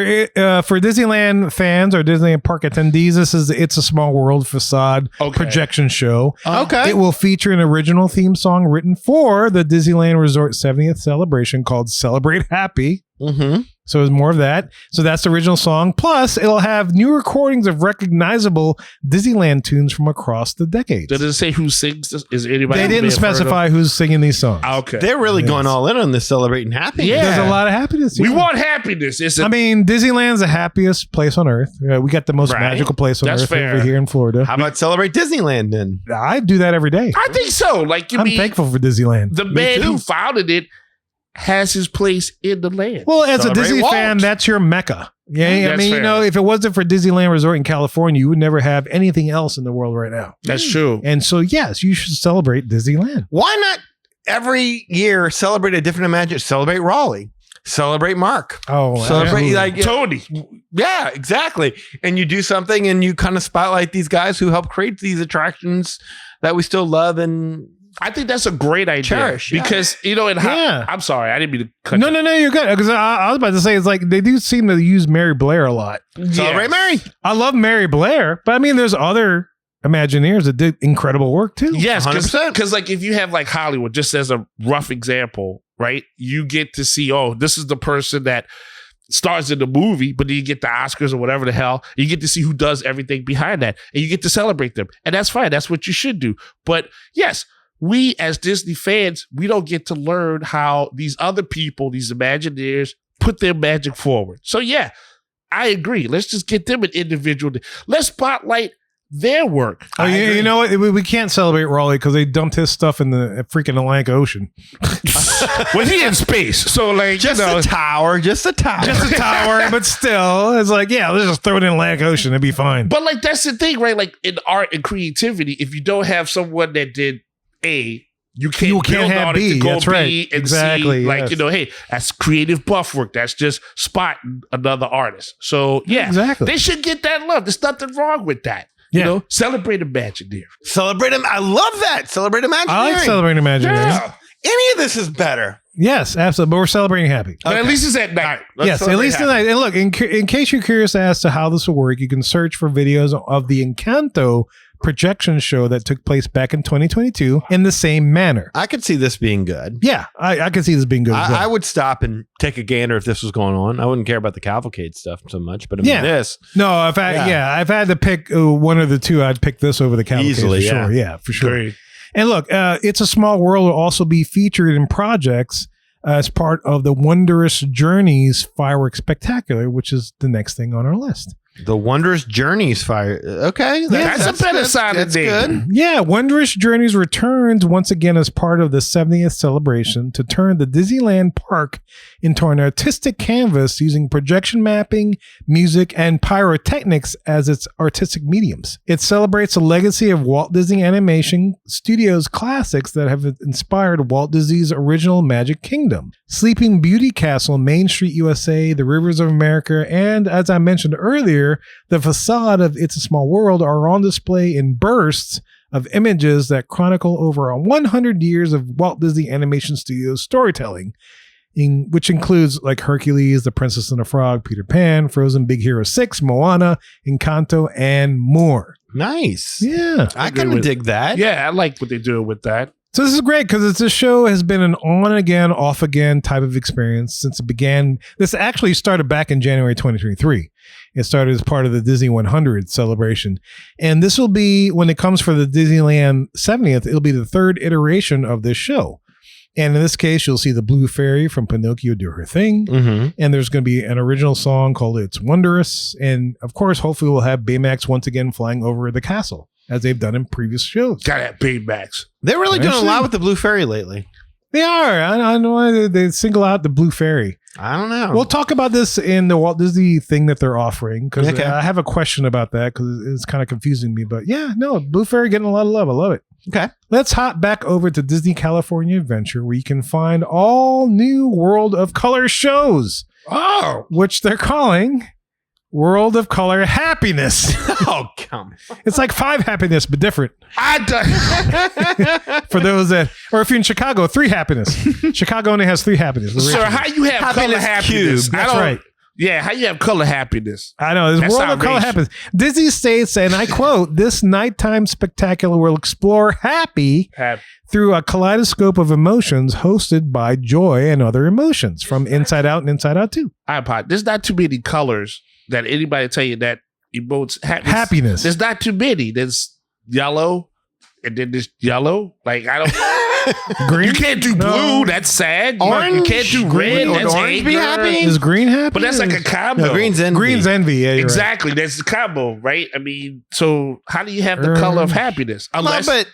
[SPEAKER 1] Disneyland fans or Disneyland Park attendees, this is the It's a Small World facade
[SPEAKER 2] Okay.
[SPEAKER 1] projection show.
[SPEAKER 3] Okay.
[SPEAKER 1] It will feature an original theme song written for the Disneyland Resort 70th celebration called Celebrate Happy.
[SPEAKER 3] Mm-hmm.
[SPEAKER 1] So there's more of that. So that's the original song. Plus, it'll have new recordings of recognizable Disneyland tunes from across the decades.
[SPEAKER 2] Does it say who sings this? Is anybody?
[SPEAKER 1] They
[SPEAKER 2] may
[SPEAKER 1] didn't
[SPEAKER 2] have heard of-
[SPEAKER 1] specify who's singing these songs.
[SPEAKER 2] Okay.
[SPEAKER 3] They're really
[SPEAKER 1] Yes.
[SPEAKER 3] going all in on this celebrating happiness.
[SPEAKER 2] Yeah.
[SPEAKER 1] There's a lot of happiness.
[SPEAKER 2] We
[SPEAKER 1] yeah.
[SPEAKER 2] want happiness. It's a,
[SPEAKER 1] I mean, Disneyland's the happiest place on earth. We got the most
[SPEAKER 2] Right.
[SPEAKER 1] magical place on
[SPEAKER 2] That's
[SPEAKER 1] earth
[SPEAKER 2] fair.
[SPEAKER 1] over here in Florida.
[SPEAKER 3] How about celebrate Disneyland then?
[SPEAKER 1] I do that every day.
[SPEAKER 2] I think so. Like you
[SPEAKER 1] I'm
[SPEAKER 2] mean
[SPEAKER 1] thankful for Disneyland.
[SPEAKER 2] the
[SPEAKER 3] Me
[SPEAKER 2] man
[SPEAKER 3] too.
[SPEAKER 2] who founded it has his place in the land.
[SPEAKER 1] Well, as a
[SPEAKER 3] Celebrate
[SPEAKER 1] Disney
[SPEAKER 3] Walt.
[SPEAKER 1] fan, that's your mecca. Yeah, I
[SPEAKER 2] That's
[SPEAKER 1] mean,
[SPEAKER 2] fair.
[SPEAKER 1] if it wasn't for Disneyland Resort in California, you would never have anything else in the world right now.
[SPEAKER 2] That's true.
[SPEAKER 1] And so, yes, you should celebrate Disneyland.
[SPEAKER 3] Why not every year celebrate a different imagine? Celebrate Raleigh. Celebrate Mark.
[SPEAKER 1] Oh,
[SPEAKER 3] Celebrate
[SPEAKER 1] absolutely.
[SPEAKER 3] like
[SPEAKER 2] Tony.
[SPEAKER 3] yeah, exactly. And you do something and you kind of spotlight these guys who help create these attractions that we still love and
[SPEAKER 2] I think that's a great idea.
[SPEAKER 3] Cherish, yeah.
[SPEAKER 2] Because in how
[SPEAKER 1] Yeah.
[SPEAKER 2] I'm sorry, I didn't mean to cut
[SPEAKER 1] No,
[SPEAKER 2] you.
[SPEAKER 1] no, you're good. Because I was about to say, it's like they do seem to use Mary Blair a lot.
[SPEAKER 3] celebrate Mary.
[SPEAKER 1] I love Mary Blair, but I mean, there's other Imagineers that did incredible work too.
[SPEAKER 2] Yes,
[SPEAKER 3] 100%.
[SPEAKER 2] because like if you have like Hollywood, just as a rough example, right? You get to see, oh, this is the person that stars in the movie, but then you get the Oscars or whatever the hell. You get to see who does everything behind that, and you get to celebrate them, and that's fine. That's what you should do. But yes, we as Disney fans, we don't get to learn how these other people, these Imagineers, put their magic forward. So yeah, I agree. Let's just get them an individual. Let's spotlight their work.
[SPEAKER 1] Oh,
[SPEAKER 2] I
[SPEAKER 1] you
[SPEAKER 2] agree.
[SPEAKER 1] know what? We can't celebrate Raleigh because they dumped his stuff in the freaking Atlantic Ocean.
[SPEAKER 2] Well, he in space, so like
[SPEAKER 3] Just
[SPEAKER 2] you know,
[SPEAKER 3] a tower. Just a tower.
[SPEAKER 1] Just a tower, but still, it's like, yeah, let's just throw it in Atlantic Ocean. It'd be fine.
[SPEAKER 2] but like that's the thing, right? Like in art and creativity, if you don't have someone that did A, you can't,
[SPEAKER 1] You can't
[SPEAKER 2] build
[SPEAKER 1] have
[SPEAKER 2] on it to
[SPEAKER 1] B.
[SPEAKER 2] go
[SPEAKER 1] That's
[SPEAKER 2] B
[SPEAKER 1] right.
[SPEAKER 2] and
[SPEAKER 1] Exactly,
[SPEAKER 2] C. Like
[SPEAKER 1] yes.
[SPEAKER 2] you know, hey, that's creative buff work. That's just spotting another artist. So yeah,
[SPEAKER 1] Exactly.
[SPEAKER 2] they should get that love. There's nothing wrong with that.
[SPEAKER 1] Yeah.
[SPEAKER 2] You know, celebrate Imagineer.
[SPEAKER 3] Celebrate him. I love that. Celebrate Imagineering.
[SPEAKER 1] I like celebrating Imagineers.
[SPEAKER 2] Yeah,
[SPEAKER 3] Any of this is better.
[SPEAKER 1] Yes, absolutely. But we're celebrating happy.
[SPEAKER 2] but at least it's at night. Let's
[SPEAKER 1] Yes, at
[SPEAKER 2] celebrate
[SPEAKER 1] least
[SPEAKER 2] happy.
[SPEAKER 1] tonight. And look, in case you're curious as to how this will work, you can search for videos of the Encanto projection show that took place back in 2022 in the same manner.
[SPEAKER 3] I could see this being good.
[SPEAKER 1] Yeah, I can see this being good. as well.
[SPEAKER 3] I would stop and take a gander if this was going on. I wouldn't care about the cavalcade stuff so much, but I mean this.
[SPEAKER 1] No, I've had to pick one of the two. I'd pick this over the cavalcade
[SPEAKER 3] Easily,
[SPEAKER 1] for sure. Yeah, for sure.
[SPEAKER 2] Great.
[SPEAKER 1] And look, It's a Small World will also be featured in projects as part of the Wondrous Journeys Fireworks Spectacular, which is the next thing on our list.
[SPEAKER 3] The Wondrous Journeys fire. Okay.
[SPEAKER 2] That's a better sounding
[SPEAKER 3] That's
[SPEAKER 2] name.
[SPEAKER 3] good.
[SPEAKER 1] Yeah, Wondrous Journeys returns once again as part of the 70th celebration to turn the Disneyland Park into an artistic canvas using projection mapping, music, and pyrotechnics as its artistic mediums. It celebrates the legacy of Walt Disney Animation Studios classics that have inspired Walt Disney's original Magic Kingdom. Sleeping Beauty Castle, Main Street USA, the Rivers of America, and as I mentioned earlier, the facade of It's a Small World are on display in bursts of images that chronicle over 100 years of Walt Disney Animation Studios storytelling, which includes like Hercules, The Princess and the Frog, Peter Pan, Frozen, Big Hero 6, Moana, Encanto, and more.
[SPEAKER 3] Nice.
[SPEAKER 1] Yeah.
[SPEAKER 3] I kind of dig that.
[SPEAKER 2] Yeah, I like what they're doing with that.
[SPEAKER 1] So this is great because this show has been an on again, off again type of experience since it began. This actually started back in January 2023. It started as part of the Disney 100 celebration. And this will be, when it comes for the Disneyland 70th, it'll be the third iteration of this show. And in this case, you'll see the Blue Fairy from Pinocchio do her thing.
[SPEAKER 3] Mm-hmm.
[SPEAKER 1] And there's going to be an original song called It's Wondrous. And of course, hopefully we'll have Baymax once again flying over the castle as they've done in previous shows.
[SPEAKER 2] Got that Baymax.
[SPEAKER 3] They're really doing a
[SPEAKER 1] Actually-
[SPEAKER 3] lot with the Blue Fairy lately.
[SPEAKER 1] They are. I know why they single out the Blue Fairy.
[SPEAKER 3] I don't know.
[SPEAKER 1] We'll talk about this in the Walt Disney thing that they're offering because
[SPEAKER 3] Okay.
[SPEAKER 1] I have a question about that because it's kind of confusing me. But yeah, no, Blue Fairy getting a lot of love. I love it.
[SPEAKER 3] Okay.
[SPEAKER 1] Let's hop back over to Disney California Adventure where you can find all new World of Color shows, which they're calling World of Color Happiness.
[SPEAKER 3] Oh, come on.
[SPEAKER 1] It's like 5 happiness, but different.
[SPEAKER 2] I
[SPEAKER 1] For those that, or if you're in Chicago, 3 happiness. Chicago only has 3 happiness.
[SPEAKER 2] Sir, how you have color happiness?
[SPEAKER 3] cubed.
[SPEAKER 1] That's right.
[SPEAKER 2] Yeah, how you have color happiness?
[SPEAKER 1] I know. This
[SPEAKER 2] That's
[SPEAKER 1] World of Color
[SPEAKER 2] outrageous.
[SPEAKER 1] happens. Disney states, and I quote, "This nighttime spectacular will explore happy through a kaleidoscope of emotions hosted by joy and other emotions from Inside Out and Inside Out 2.
[SPEAKER 2] I apologize. There's not too many colors that anybody tell you that emotes
[SPEAKER 1] Happiness.
[SPEAKER 2] There's not too many. There's yellow, and then there's yellow. Like I don't.
[SPEAKER 1] Green?
[SPEAKER 2] You can't do blue.
[SPEAKER 1] No.
[SPEAKER 2] That's sad.
[SPEAKER 3] Orange?
[SPEAKER 2] You can't do red.
[SPEAKER 3] Would
[SPEAKER 2] That's
[SPEAKER 3] orange be
[SPEAKER 2] anger.
[SPEAKER 3] happy?
[SPEAKER 1] Is green happy?
[SPEAKER 2] But that's like a combo.
[SPEAKER 3] No, green's envy.
[SPEAKER 1] Green's envy. Yeah, you're
[SPEAKER 2] Exactly. That's the combo, right? I mean, so how do you have the color of happiness?
[SPEAKER 3] Well,
[SPEAKER 2] Unless
[SPEAKER 3] but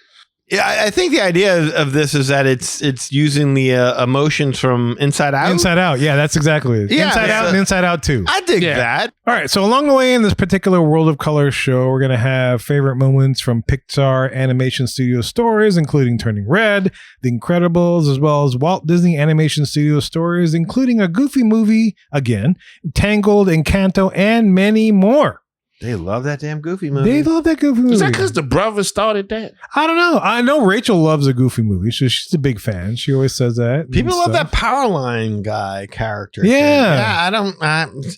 [SPEAKER 3] yeah, I think the idea of this is that it's using the emotions from Inside
[SPEAKER 1] right.
[SPEAKER 3] Out.
[SPEAKER 1] Inside Out. Yeah, that's exactly it.
[SPEAKER 3] Yeah,
[SPEAKER 1] Inside
[SPEAKER 3] yeah.
[SPEAKER 1] Out and Inside Out 2.
[SPEAKER 3] I dig
[SPEAKER 2] Yeah.
[SPEAKER 3] that.
[SPEAKER 1] All right, so along the way in this particular World of Color show, we're going to have favorite moments from Pixar Animation Studio stories, including Turning Red, The Incredibles, as well as Walt Disney Animation Studio stories, including a Goofy movie, again, Tangled, Encanto, and many more.
[SPEAKER 3] They love that damn Goofy movie.
[SPEAKER 1] They love that Goofy movie.
[SPEAKER 2] is that because the brother started that?
[SPEAKER 1] I don't know. I know Rachel loves a Goofy movie. She's a big fan. She always says that.
[SPEAKER 3] People
[SPEAKER 1] and
[SPEAKER 3] love
[SPEAKER 1] stuff.
[SPEAKER 3] that Powerline guy character.
[SPEAKER 1] Yeah.
[SPEAKER 3] I don't.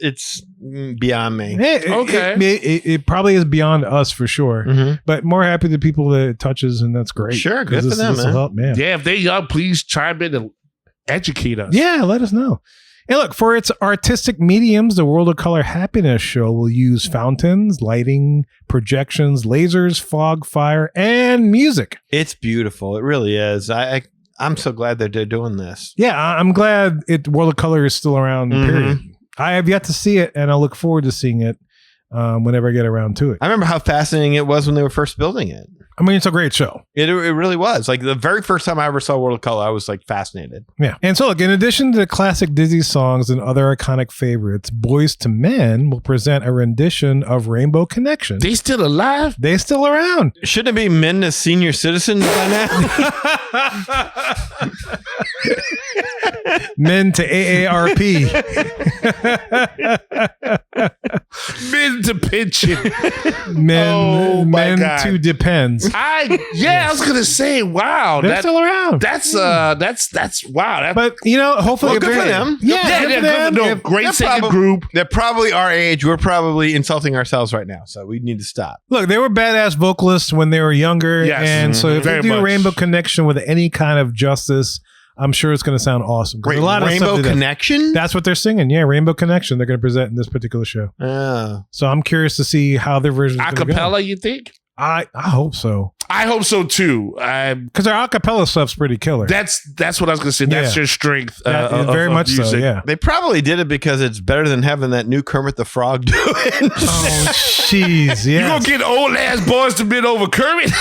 [SPEAKER 3] It's beyond me.
[SPEAKER 2] Okay.
[SPEAKER 1] It probably is beyond us for sure.
[SPEAKER 3] Mhm.
[SPEAKER 1] But more happy to people that it touches, and that's great.
[SPEAKER 3] Sure,
[SPEAKER 1] 'Cause
[SPEAKER 3] good for them,
[SPEAKER 1] this'll
[SPEAKER 3] man.
[SPEAKER 1] help, man.
[SPEAKER 2] Yeah, if they're young, please chime in and educate us.
[SPEAKER 1] Yeah, let us know. And look, for its artistic mediums, the World of Color Happiness show will use fountains, lighting, projections, lasers, fog, fire, and music.
[SPEAKER 3] It's beautiful. It really is. I'm so glad that they're doing this.
[SPEAKER 1] Yeah, I'm glad World of Color is still around,
[SPEAKER 3] Mhm.
[SPEAKER 1] period. I have yet to see it, and I look forward to seeing it whenever I get around to it.
[SPEAKER 3] I remember how fascinating it was when they were first building it.
[SPEAKER 1] I mean, it's a great show.
[SPEAKER 3] It really was. Like the very first time I ever saw World of Color, I was like fascinated.
[SPEAKER 1] Yeah. And so, look, in addition to the classic Disney songs and other iconic favorites, Boys to Men will present a rendition of Rainbow Connection.
[SPEAKER 2] They still alive?
[SPEAKER 1] They still around.
[SPEAKER 3] Shouldn't it be men as senior citizens by now?
[SPEAKER 1] Men to AARP.
[SPEAKER 2] Men to pension.
[SPEAKER 1] Men,
[SPEAKER 2] my
[SPEAKER 1] men
[SPEAKER 2] God.
[SPEAKER 1] to depends.
[SPEAKER 2] I was gonna say, wow,
[SPEAKER 1] They're still around.
[SPEAKER 2] that's wow.
[SPEAKER 1] But hopefully,
[SPEAKER 3] Well, good for them.
[SPEAKER 1] Yeah,
[SPEAKER 2] good for
[SPEAKER 1] them.
[SPEAKER 2] them. Great
[SPEAKER 3] They're
[SPEAKER 2] singing group.
[SPEAKER 3] They're probably our age. We're probably insulting ourselves right now, so we need to stop.
[SPEAKER 1] Look, they were badass vocalists when they were younger,
[SPEAKER 2] Yes.
[SPEAKER 1] and so if
[SPEAKER 2] Very
[SPEAKER 1] they do a
[SPEAKER 2] much.
[SPEAKER 1] Rainbow Connection with any kind of justice, I'm sure it's going to sound awesome. 'Cause
[SPEAKER 3] Wait,
[SPEAKER 1] a lot of
[SPEAKER 3] Rainbow
[SPEAKER 1] stuff that-
[SPEAKER 3] Connection?
[SPEAKER 1] That's what they're singing. Yeah, Rainbow Connection. They're going to present in this particular show. So I'm curious to see how their version is going to go.
[SPEAKER 2] Acapella, you think?
[SPEAKER 1] I hope so.
[SPEAKER 2] I hope so too.
[SPEAKER 1] Because their acapella stuff's pretty killer.
[SPEAKER 2] That's what I was gonna say. That's
[SPEAKER 1] Yeah.
[SPEAKER 2] your strength.
[SPEAKER 1] Very much so.
[SPEAKER 2] music.
[SPEAKER 1] Yeah.
[SPEAKER 3] They probably did it because it's better than having that new Kermit the Frog do it.
[SPEAKER 1] Oh, jeez.
[SPEAKER 2] You
[SPEAKER 1] Yeah.
[SPEAKER 2] gonna get old ass boys to bend over Kermit?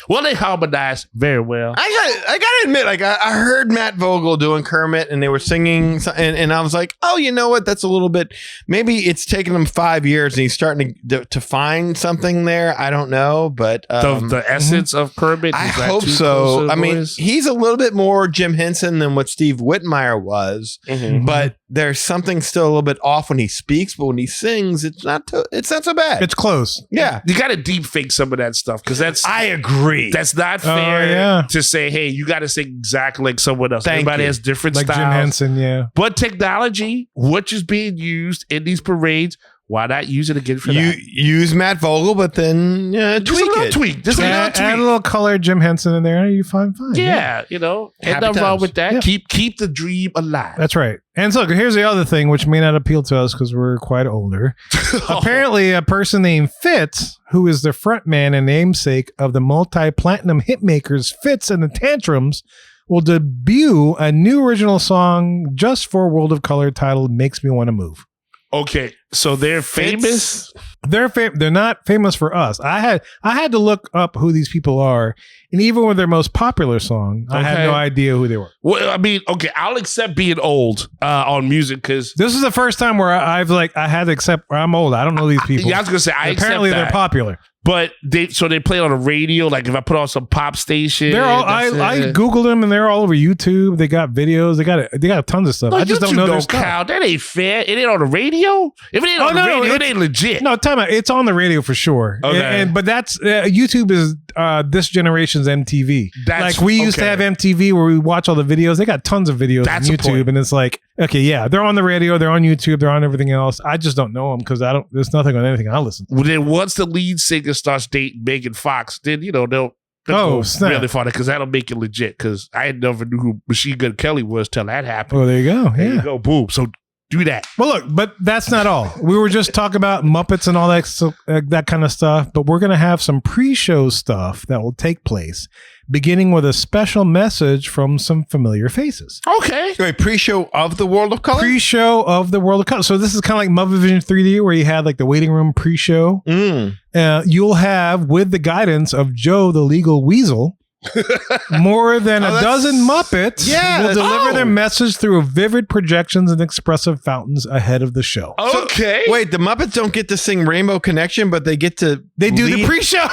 [SPEAKER 2] Well, they harmonize very well.
[SPEAKER 3] I gotta admit, like I heard Matt Vogel doing Kermit, and they were singing, and I was like, oh, you know what? That's a little bit. Maybe it's taken him 5 years, and he's starting to find something there. I don't know, but
[SPEAKER 2] The essence of Kermit.
[SPEAKER 3] I
[SPEAKER 2] is that
[SPEAKER 3] hope
[SPEAKER 2] too close
[SPEAKER 3] so.
[SPEAKER 2] to the
[SPEAKER 3] I mean,
[SPEAKER 2] voice?
[SPEAKER 3] he's a little bit more Jim Henson than what Steve Whitmire was,
[SPEAKER 2] Mhm.
[SPEAKER 3] but there's something still a little bit off when he speaks, but when he sings, it's not so bad.
[SPEAKER 1] It's close.
[SPEAKER 3] Yeah,
[SPEAKER 2] you got to deep fake some of that stuff because that's
[SPEAKER 3] I agree.
[SPEAKER 2] that's not fair
[SPEAKER 1] yeah.
[SPEAKER 2] to say. Hey, you got to sing exactly like someone else.
[SPEAKER 3] Thank
[SPEAKER 2] Everybody
[SPEAKER 3] you.
[SPEAKER 2] has different
[SPEAKER 1] Like
[SPEAKER 2] styles.
[SPEAKER 1] Jim Henson, yeah.
[SPEAKER 2] But technology, which is being used in these parades, why not use it again for
[SPEAKER 3] You
[SPEAKER 2] that?
[SPEAKER 3] use Matt Vogel, but then
[SPEAKER 2] Just
[SPEAKER 3] tweak
[SPEAKER 2] a little
[SPEAKER 3] it.
[SPEAKER 2] tweak. Just a little
[SPEAKER 1] Add a
[SPEAKER 2] tweak.
[SPEAKER 1] little color Jim Henson in there. You fine.
[SPEAKER 2] Yeah, you know, ain't
[SPEAKER 3] Happy
[SPEAKER 2] nothing wrong
[SPEAKER 3] times.
[SPEAKER 2] with that.
[SPEAKER 1] Yeah.
[SPEAKER 2] Keep the dream alive.
[SPEAKER 1] That's right. And so here's the other thing, which may not appeal to us because we're quite older. Apparently, a person named Fitz, who is the frontman and namesake of the multi-platinum hitmakers Fitz and the Tantrums, will debut a new original song just for World of Color titled "Makes Me Want to Move."
[SPEAKER 2] Okay, so they're famous.
[SPEAKER 1] They're not famous for us. I had to look up who these people are, and even with their most popular song, I had
[SPEAKER 2] Okay.
[SPEAKER 1] no idea who they were.
[SPEAKER 2] Well, I mean, okay, I'll accept being old on music because
[SPEAKER 1] This is the first time where I had to accept I'm old. I don't know these people.
[SPEAKER 2] yeah, I was gonna say I
[SPEAKER 1] Apparently,
[SPEAKER 2] accept
[SPEAKER 1] they're
[SPEAKER 2] that.
[SPEAKER 1] popular.
[SPEAKER 2] But they play on the radio. Like if I put on some pop station,
[SPEAKER 1] They're all.
[SPEAKER 2] that's
[SPEAKER 1] I
[SPEAKER 2] it.
[SPEAKER 1] googled them and they're all over YouTube. They got videos. They got tons of stuff.
[SPEAKER 2] No,
[SPEAKER 1] I just don't
[SPEAKER 2] YouTube
[SPEAKER 1] know their stuff.
[SPEAKER 2] count. That ain't fair. It ain't on the radio. If it ain't on the radio, it ain't legit.
[SPEAKER 1] No, time out. It's on the radio for sure.
[SPEAKER 2] Okay.
[SPEAKER 1] But that's YouTube is this generation's MTV.
[SPEAKER 2] That's-
[SPEAKER 1] Like we used to
[SPEAKER 2] okay.
[SPEAKER 1] have MTV where we watch all the videos. They got tons of videos
[SPEAKER 2] That's
[SPEAKER 1] on
[SPEAKER 2] the point.
[SPEAKER 1] YouTube, and it's like, okay, yeah, they're on the radio, they're on YouTube, they're on everything else. I just don't know them because I don't. There's nothing on anything I listen to.
[SPEAKER 2] Well, then once the lead singer starts dating Megan Fox, then they'll
[SPEAKER 1] Oh,
[SPEAKER 2] go
[SPEAKER 1] snap.
[SPEAKER 2] really far because that'll make it legit. Because I never knew who Machine Gun Kelly was till that happened.
[SPEAKER 1] Oh, there you go.
[SPEAKER 2] There
[SPEAKER 1] Yeah.
[SPEAKER 2] you go, boom. So do that.
[SPEAKER 1] Well, look, but that's not all. We were just talking about Muppets and all that kind of stuff, but we're going to have some pre-show stuff that will take place, beginning with a special message from some familiar faces.
[SPEAKER 2] Okay.
[SPEAKER 3] Wait, pre-show of the World of Color?
[SPEAKER 1] Pre-show of the World of Color. So this is kind of like Muppet Vision 3D, where you had like the waiting room pre-show. You'll have, with the guidance of Joe the Legal Weasel, more than a dozen Muppets will deliver their message through vivid projections and expressive fountains ahead of the show.
[SPEAKER 2] Okay.
[SPEAKER 3] Wait, the Muppets don't get to sing Rainbow Connection, but they get to
[SPEAKER 1] They do the
[SPEAKER 3] lead-
[SPEAKER 1] pre-show.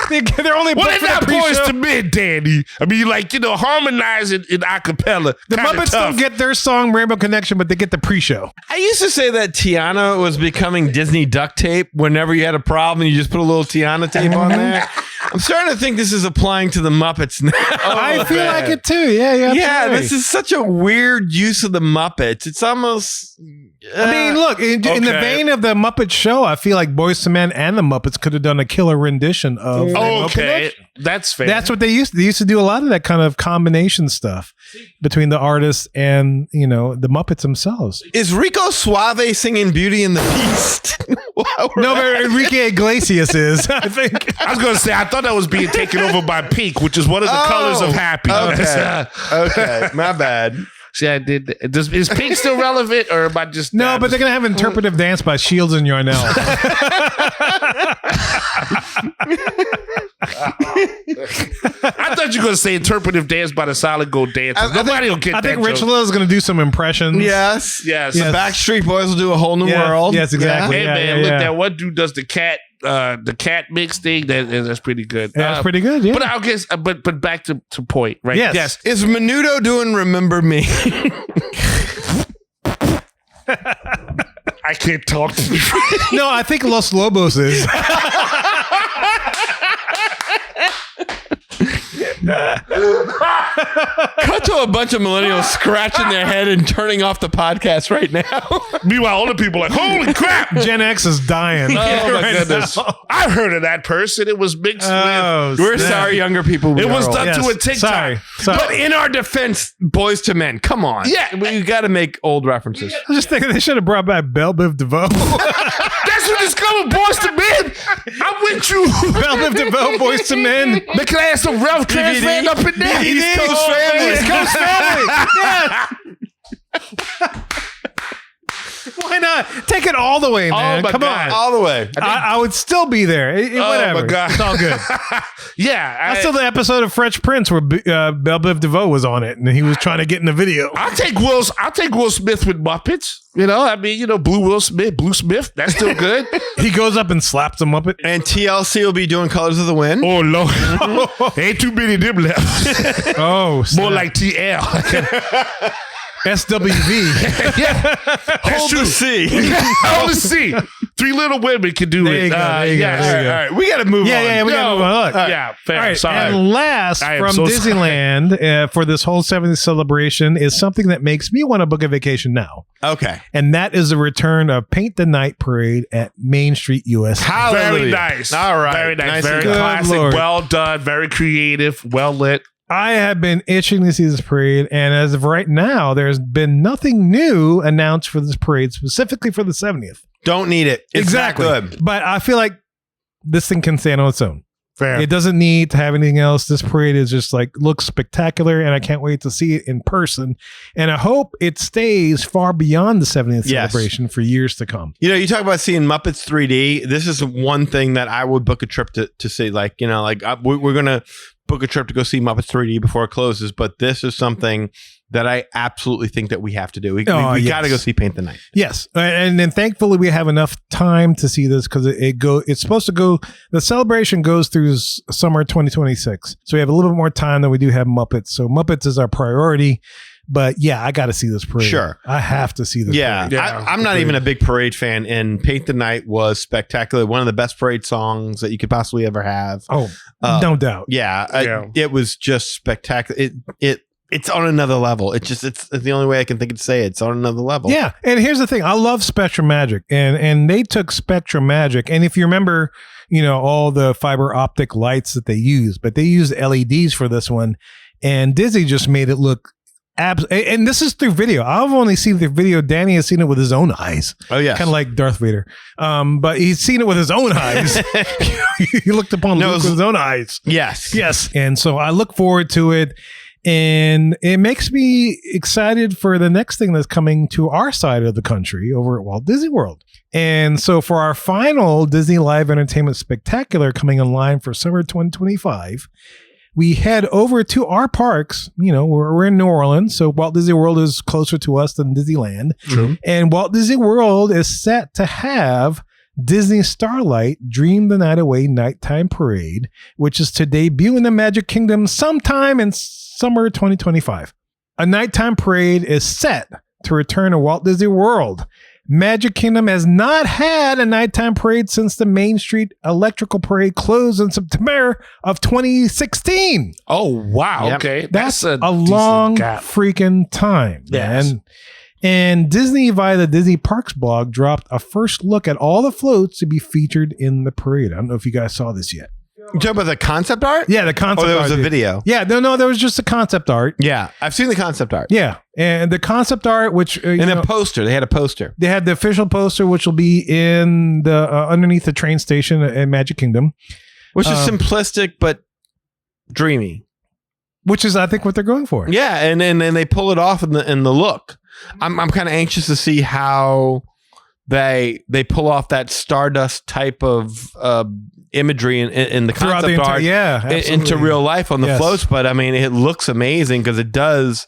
[SPEAKER 1] They're only
[SPEAKER 2] Well,
[SPEAKER 1] booked
[SPEAKER 2] they're
[SPEAKER 1] for the
[SPEAKER 2] not boys
[SPEAKER 1] pre-show.
[SPEAKER 2] to men, Danny. I mean, like, harmonizing in acapella.
[SPEAKER 1] The
[SPEAKER 2] kinda
[SPEAKER 1] Muppets
[SPEAKER 2] tough.
[SPEAKER 1] don't get their song Rainbow Connection, but they get the pre-show.
[SPEAKER 3] I used to say that Tiana was becoming Disney duct tape. Whenever you had a problem, you just put a little Tiana tape on there. I'm starting to think this is applying to the Muppets now.
[SPEAKER 1] I feel like it too. Yeah,
[SPEAKER 3] Yeah, this is such a weird use of the Muppets. It's almost.
[SPEAKER 1] I mean, look, in the
[SPEAKER 2] okay.
[SPEAKER 1] vein of the Muppet Show, I feel like Boyz II Men and the Muppets could have done a killer rendition of Rainbow
[SPEAKER 2] Okay.
[SPEAKER 1] Connection.
[SPEAKER 2] That's fair.
[SPEAKER 1] That's what they used to. They used to do a lot of that kind of combination stuff between the artists and, the Muppets themselves.
[SPEAKER 3] Is Rico Suave singing Beauty and the Beast?
[SPEAKER 1] No, but Enrique Iglesias is, I think.
[SPEAKER 2] I was going to say, I thought that was being taken over by pink, which is one of the colors of happy.
[SPEAKER 3] Okay. Okay, my bad.
[SPEAKER 2] See, I did. Is pink still relevant, or am I just
[SPEAKER 1] No, but they're going to have interpretive dance by Shields and Yarnell.
[SPEAKER 2] I thought you were going to say interpretive dance by the Solid Gold Dancers. Nobody will get
[SPEAKER 1] I
[SPEAKER 2] that.
[SPEAKER 1] think Rich
[SPEAKER 2] joke.
[SPEAKER 1] Lil is going to do some impressions.
[SPEAKER 3] Yes.
[SPEAKER 2] Yes.
[SPEAKER 3] The Backstreet Boys will do a whole new
[SPEAKER 1] Yes.
[SPEAKER 3] world.
[SPEAKER 1] Yes, exactly.
[SPEAKER 2] Hey
[SPEAKER 1] Yeah,
[SPEAKER 2] man,
[SPEAKER 1] yeah,
[SPEAKER 2] look,
[SPEAKER 1] yeah.
[SPEAKER 2] that one dude does the cat the cat mix thing, that's pretty good.
[SPEAKER 1] That's pretty good, yeah.
[SPEAKER 2] But I guess, but back to point, right?
[SPEAKER 1] Yes.
[SPEAKER 3] Is Menudo doing Remember Me?
[SPEAKER 2] I can't talk to you.
[SPEAKER 1] No, I think Los Lobos is.
[SPEAKER 3] Cut to a bunch of millennials scratching their head and turning off the podcast right now.
[SPEAKER 2] Meanwhile, older people are like, holy crap.
[SPEAKER 1] Gen X is dying.
[SPEAKER 2] Oh my
[SPEAKER 1] right
[SPEAKER 2] goodness.
[SPEAKER 1] now.
[SPEAKER 2] I heard of that person. It was mixed with.
[SPEAKER 3] We're
[SPEAKER 1] snap.
[SPEAKER 3] sorry, younger people.
[SPEAKER 2] It was
[SPEAKER 3] old.
[SPEAKER 2] done
[SPEAKER 1] Yes.
[SPEAKER 2] to a TikTok.
[SPEAKER 1] Sorry.
[SPEAKER 3] But in our defense, Boys to Men, come on.
[SPEAKER 2] Yeah.
[SPEAKER 3] You got to make old references.
[SPEAKER 1] I was just thinking they should have brought back Belle Biv DeVoe.
[SPEAKER 2] That's what discovered Boys to Men. I'm with you.
[SPEAKER 1] Belle Biv DeVoe, Boys to Men.
[SPEAKER 2] Man, can I have some Ralph Transland up in there?
[SPEAKER 3] East Coast family.
[SPEAKER 1] East Coast family. Yeah. Why not? Take it all the way, man.
[SPEAKER 2] my
[SPEAKER 1] Come
[SPEAKER 2] God.
[SPEAKER 1] on.
[SPEAKER 3] All the way.
[SPEAKER 1] I would still be there. Whatever.
[SPEAKER 2] my God.
[SPEAKER 1] It's all good.
[SPEAKER 2] Yeah.
[SPEAKER 1] I saw the episode of Fresh Prince where Belle Biv DeVoe was on it, and he was trying to get in the video.
[SPEAKER 2] I'll take Will Smith with Muppets. You know, I mean, Blue Smith. That's still good.
[SPEAKER 1] He goes up and slaps him up.
[SPEAKER 3] And TLC will be doing Colors of the Wind.
[SPEAKER 2] Oh Lord, ain't too many of them left.
[SPEAKER 1] Oh,
[SPEAKER 2] More
[SPEAKER 1] snap.
[SPEAKER 2] like TL.
[SPEAKER 1] SWV.
[SPEAKER 2] Yeah,
[SPEAKER 3] Hold the sea.
[SPEAKER 2] Hold the sea. Three Little Women can do
[SPEAKER 1] There
[SPEAKER 2] it.
[SPEAKER 1] you go, there you go,
[SPEAKER 2] yes.
[SPEAKER 1] there you go.
[SPEAKER 3] All right, we got to move on.
[SPEAKER 1] Yeah, we got to move on. Look.
[SPEAKER 2] Yeah, fair.
[SPEAKER 1] All right,
[SPEAKER 2] Sorry.
[SPEAKER 1] and last
[SPEAKER 2] I am
[SPEAKER 1] from
[SPEAKER 2] so
[SPEAKER 1] Disneyland for this whole 70th celebration is something that makes me want to book a vacation now.
[SPEAKER 3] Okay.
[SPEAKER 1] And that is the return of Paint the Night Parade at Main Street, USA.
[SPEAKER 2] Very nice.
[SPEAKER 3] All right.
[SPEAKER 2] Very nice.
[SPEAKER 3] Nice
[SPEAKER 2] Very
[SPEAKER 3] and
[SPEAKER 1] good.
[SPEAKER 2] classic.
[SPEAKER 1] Good Lord.
[SPEAKER 2] Well done. Very creative. Well lit.
[SPEAKER 1] I have been itching to see this parade, and as of right now, there's been nothing new announced for this parade, specifically for the 70th.
[SPEAKER 3] Don't need it. It's
[SPEAKER 1] exactly.
[SPEAKER 3] not good.
[SPEAKER 1] But I feel like this thing can stand on its own.
[SPEAKER 2] Fair.
[SPEAKER 1] It doesn't need to have anything else. This parade is just like looks spectacular, and I can't wait to see it in person. And I hope it stays far beyond the 70th
[SPEAKER 3] Yes.
[SPEAKER 1] celebration for years to come.
[SPEAKER 3] You know, you talk about seeing Muppets 3D. This is one thing that I would book a trip to see. Like, we're going to book a trip to go see Muppets 3D before it closes. But this is something that I absolutely think that we have to do. We got to go see Paint the Night.
[SPEAKER 1] Yes, and then thankfully we have enough time to see this because it's supposed to go. The celebration goes through summer 2026, so we have a little bit more time than we do have Muppets. So Muppets is our priority. But yeah, I got to see this parade.
[SPEAKER 3] Sure.
[SPEAKER 1] I have to see this
[SPEAKER 3] Yeah,
[SPEAKER 1] parade.
[SPEAKER 2] Yeah,
[SPEAKER 3] I'm not even a big parade fan, and Paint the Night was spectacular. One of the best parade songs that you could possibly ever have.
[SPEAKER 1] Oh, no doubt.
[SPEAKER 3] Yeah, it was just spectacular. It's on another level. It's the only way I can think of to say it. It's on another level.
[SPEAKER 1] Yeah, and here's the thing: I love Spectrum Magic, and they took Spectrum Magic, and if you remember, all the fiber optic lights that they use, but they used LEDs for this one, and Disney just made it look. And this is through video. I've only seen the video. Danny has seen it with his own eyes.
[SPEAKER 3] Oh yeah.
[SPEAKER 1] Kind of like Darth Vader. But he's seen it with his own eyes. He looked upon Luke with his own eyes.
[SPEAKER 3] Yes.
[SPEAKER 1] Yes. And so I look forward to it. And it makes me excited for the next thing that's coming to our side of the country over at Walt Disney World. And so for our final Disney Live Entertainment Spectacular coming online for summer 2025, we head over to our parks. We're in New Orleans, so Walt Disney World is closer to us than Disneyland.
[SPEAKER 2] True.
[SPEAKER 1] And Walt Disney World is set to have Disney Starlight Dream the Night Away Nighttime Parade, which is to debut in the Magic Kingdom sometime in summer 2025. A nighttime parade is set to return to Walt Disney World. Magic Kingdom has not had a nighttime parade since the Main Street Electrical Parade closed in September of 2016.
[SPEAKER 2] Oh, wow.
[SPEAKER 3] Yep.
[SPEAKER 2] Okay.
[SPEAKER 1] That's a
[SPEAKER 2] decent
[SPEAKER 1] long
[SPEAKER 2] gap.
[SPEAKER 1] freaking time,
[SPEAKER 2] Yes.
[SPEAKER 1] man. And Disney, via the Disney Parks blog, dropped a first look at all the floats to be featured in the parade. I don't know if you guys saw this yet.
[SPEAKER 3] You talking about the concept art?
[SPEAKER 1] Yeah, the concept
[SPEAKER 3] Oh, there
[SPEAKER 1] art.
[SPEAKER 3] was a video.
[SPEAKER 1] Yeah, no, there was just a concept art.
[SPEAKER 3] Yeah, I've seen the concept art.
[SPEAKER 1] Yeah, and the concept art, which
[SPEAKER 3] And a poster. They had a poster.
[SPEAKER 1] they had the official poster, which will be in the underneath the train station at Magic Kingdom,
[SPEAKER 3] Which is simplistic but dreamy.
[SPEAKER 1] which is, I think, what they're going for.
[SPEAKER 3] Yeah, and they pull it off in the look. I'm kind of anxious to see how they pull off that Stardust type of imagery in the
[SPEAKER 1] Throughout
[SPEAKER 3] concept art
[SPEAKER 1] absolutely.
[SPEAKER 3] into real life on the
[SPEAKER 1] Yes.
[SPEAKER 3] floats. But I mean, it looks amazing because it does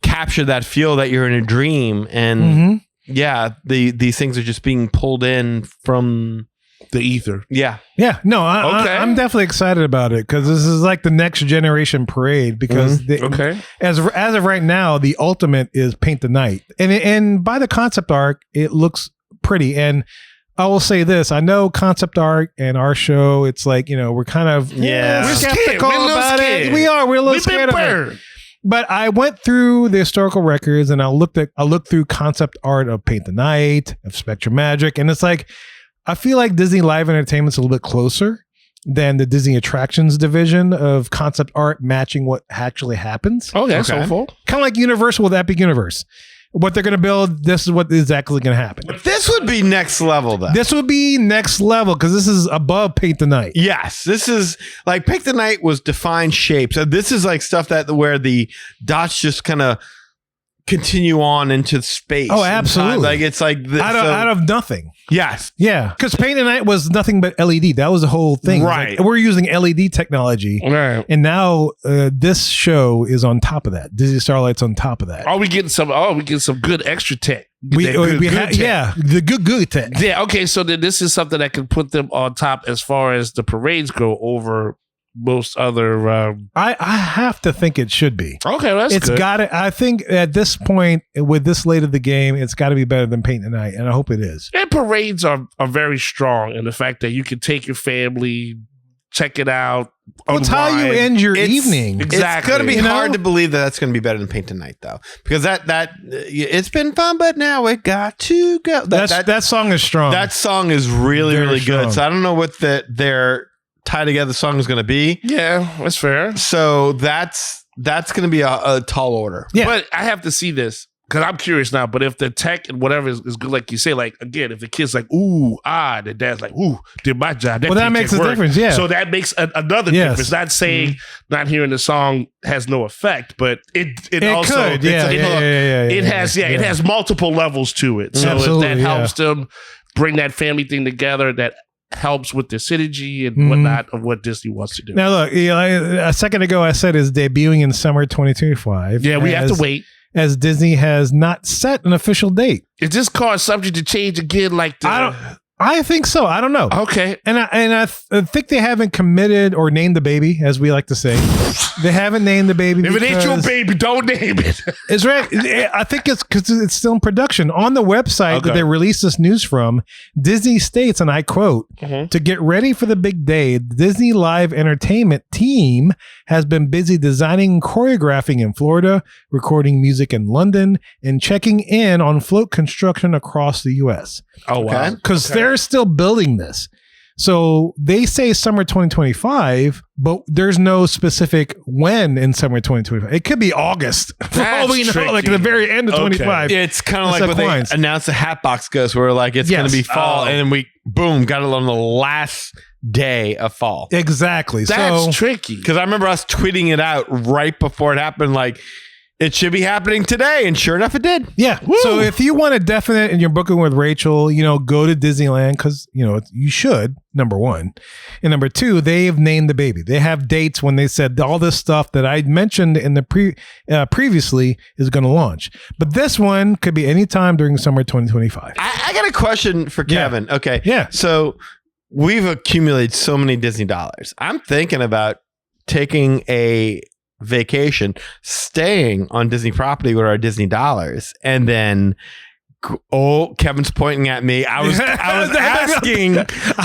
[SPEAKER 3] capture that feel that you're in a dream. And
[SPEAKER 1] Mhm.
[SPEAKER 3] yeah, these things are just being pulled in from
[SPEAKER 2] the ether.
[SPEAKER 3] Yeah.
[SPEAKER 1] Yeah, no,
[SPEAKER 2] Okay.
[SPEAKER 1] I'm definitely excited about it because this is like the next generation parade. Because
[SPEAKER 2] Okay.
[SPEAKER 1] as of right now, the ultimate is Paint the Night, and by the concept art, it looks pretty. And I will say this: I know concept art and our show. It's like we're kind of
[SPEAKER 3] Yeah.
[SPEAKER 1] we're
[SPEAKER 2] Scared.
[SPEAKER 1] skeptical
[SPEAKER 2] We're a little
[SPEAKER 1] about it.
[SPEAKER 2] scared.
[SPEAKER 1] We're a little
[SPEAKER 2] We've
[SPEAKER 1] scared
[SPEAKER 2] been
[SPEAKER 1] of it.
[SPEAKER 2] burned.
[SPEAKER 1] But I went through the historical records and I looked through concept art of Paint the Night, of Spectrum Magic, and it's like I feel like Disney Live Entertainment's a little bit closer than the Disney Attractions division of concept art matching what actually happens.
[SPEAKER 2] Oh, that's hopeful.
[SPEAKER 1] Kind of like Universal with Epic Universe. What they're going to build, this is what is exactly going to happen.
[SPEAKER 3] This would be next level, though.
[SPEAKER 1] This would be next level because this is above Paint the Night.
[SPEAKER 3] Yes, this is like Paint the Night was defined shapes. This is like stuff that where the dots just kind of continue on into space.
[SPEAKER 1] Oh,
[SPEAKER 3] and
[SPEAKER 1] absolutely.
[SPEAKER 3] time. Like it's like
[SPEAKER 1] Out of nothing.
[SPEAKER 3] yes.
[SPEAKER 1] Yeah, because Paint the Night was nothing but LED. That was the whole thing.
[SPEAKER 3] Right.
[SPEAKER 1] Like, we're using LED technology.
[SPEAKER 2] Right.
[SPEAKER 1] And now this show is on top of that. Disney Starlight's on top of that.
[SPEAKER 2] Are we getting some? Oh, we getting some good extra tech.
[SPEAKER 1] we
[SPEAKER 2] That good
[SPEAKER 1] have,
[SPEAKER 2] tech.
[SPEAKER 1] yeah, the good tech.
[SPEAKER 2] Yeah. Okay. So then this is something that can put them on top as far as the parades go over most other.
[SPEAKER 1] I have to think it should be.
[SPEAKER 2] Okay, that's
[SPEAKER 1] It's
[SPEAKER 2] good.
[SPEAKER 1] got to. I think at this point, with this late of the game, it's got to be better than Paint the Night, and I hope it is.
[SPEAKER 2] And parades are very strong in the fact that you can take your family, check it out.
[SPEAKER 1] Well, it's how you
[SPEAKER 2] unwind.
[SPEAKER 1] end your
[SPEAKER 3] It's-
[SPEAKER 1] evening.
[SPEAKER 2] Exactly.
[SPEAKER 3] It's going to be
[SPEAKER 1] You know?
[SPEAKER 3] hard to believe that that's going to be better than Paint the Night, though, because that it's been fun, but now it got to go.
[SPEAKER 1] That song is strong.
[SPEAKER 3] That song is really
[SPEAKER 1] Very
[SPEAKER 3] really
[SPEAKER 1] strong.
[SPEAKER 3] good. So I don't know what their tie together song is going to be.
[SPEAKER 2] Yeah, that's fair.
[SPEAKER 3] So that's going to be a tall order.
[SPEAKER 1] Yeah.
[SPEAKER 2] But I have to see this because I'm curious now. But if the tech and whatever is good, like you say, like again, if the kid's like, ooh, the dad's like, ooh, did my job.
[SPEAKER 1] Well, that
[SPEAKER 2] thing
[SPEAKER 1] makes
[SPEAKER 2] can
[SPEAKER 1] a
[SPEAKER 2] work.
[SPEAKER 1] difference, yeah.
[SPEAKER 2] So that makes another
[SPEAKER 1] Yes.
[SPEAKER 2] difference. Not saying not hearing the song has no effect, but it also
[SPEAKER 1] could, yeah,
[SPEAKER 2] it has multiple levels to it. So if
[SPEAKER 1] Absolutely,
[SPEAKER 2] that
[SPEAKER 1] yeah.
[SPEAKER 2] helps them bring that family thing together, that helps with the synergy and
[SPEAKER 1] Mhm.
[SPEAKER 2] whatnot of what Disney wants to do.
[SPEAKER 1] Now, look, a second ago, I said it's debuting in summer 2025.
[SPEAKER 2] Yeah, we have to wait.
[SPEAKER 1] As Disney has not set an official date.
[SPEAKER 2] Is this card subject to change again? Like
[SPEAKER 1] I think so. I don't know.
[SPEAKER 2] Okay.
[SPEAKER 1] And I think they haven't committed or named the baby, as we like to say. They haven't named the baby.
[SPEAKER 2] If it ain't your
[SPEAKER 1] because-
[SPEAKER 2] baby, don't name it.
[SPEAKER 1] It's right. I think it's because it's still in production. On the website
[SPEAKER 2] Okay.
[SPEAKER 1] that they released this news from, Disney states, and I quote, to get ready for the big day, the Disney Live Entertainment team has been busy designing and choreographing in Florida, recording music in London, and checking in on float construction across the U.S.
[SPEAKER 2] Oh, wow.
[SPEAKER 1] Because they're still building this. So they say summer 2025, but there's no specific when in summer 2025. It could be August. For all
[SPEAKER 2] That's
[SPEAKER 1] we know,
[SPEAKER 2] tricky.
[SPEAKER 1] like at the very end of
[SPEAKER 2] Okay.
[SPEAKER 1] 25.
[SPEAKER 3] It's kind of
[SPEAKER 1] It's
[SPEAKER 3] like
[SPEAKER 1] like
[SPEAKER 3] when
[SPEAKER 1] wines.
[SPEAKER 3] they announced the Hatbox Ghost, where like it's going
[SPEAKER 1] Yes.
[SPEAKER 3] to be fall,
[SPEAKER 2] Oh.
[SPEAKER 3] and then we boom got it on the last day of fall.
[SPEAKER 1] Exactly.
[SPEAKER 2] That's
[SPEAKER 1] so
[SPEAKER 2] tricky.
[SPEAKER 3] Because I remember us tweeting it out right before it happened, like it should be happening today, and sure enough, it did.
[SPEAKER 1] yeah. So if you want a definite and you're booking with Rachel, go to Disneyland because you should. Number one, and number two, they've named the baby. They have dates when they said all this stuff that I mentioned in the previously is going to launch. But this one could be anytime during summer 2025.
[SPEAKER 3] I got a question for
[SPEAKER 1] Yeah.
[SPEAKER 3] Kevin. Okay,
[SPEAKER 1] Yeah.
[SPEAKER 3] So we've accumulated so many Disney dollars. I'm thinking about taking a vacation, staying on Disney property with our Disney dollars, and then Kevin's pointing at me. I was asking,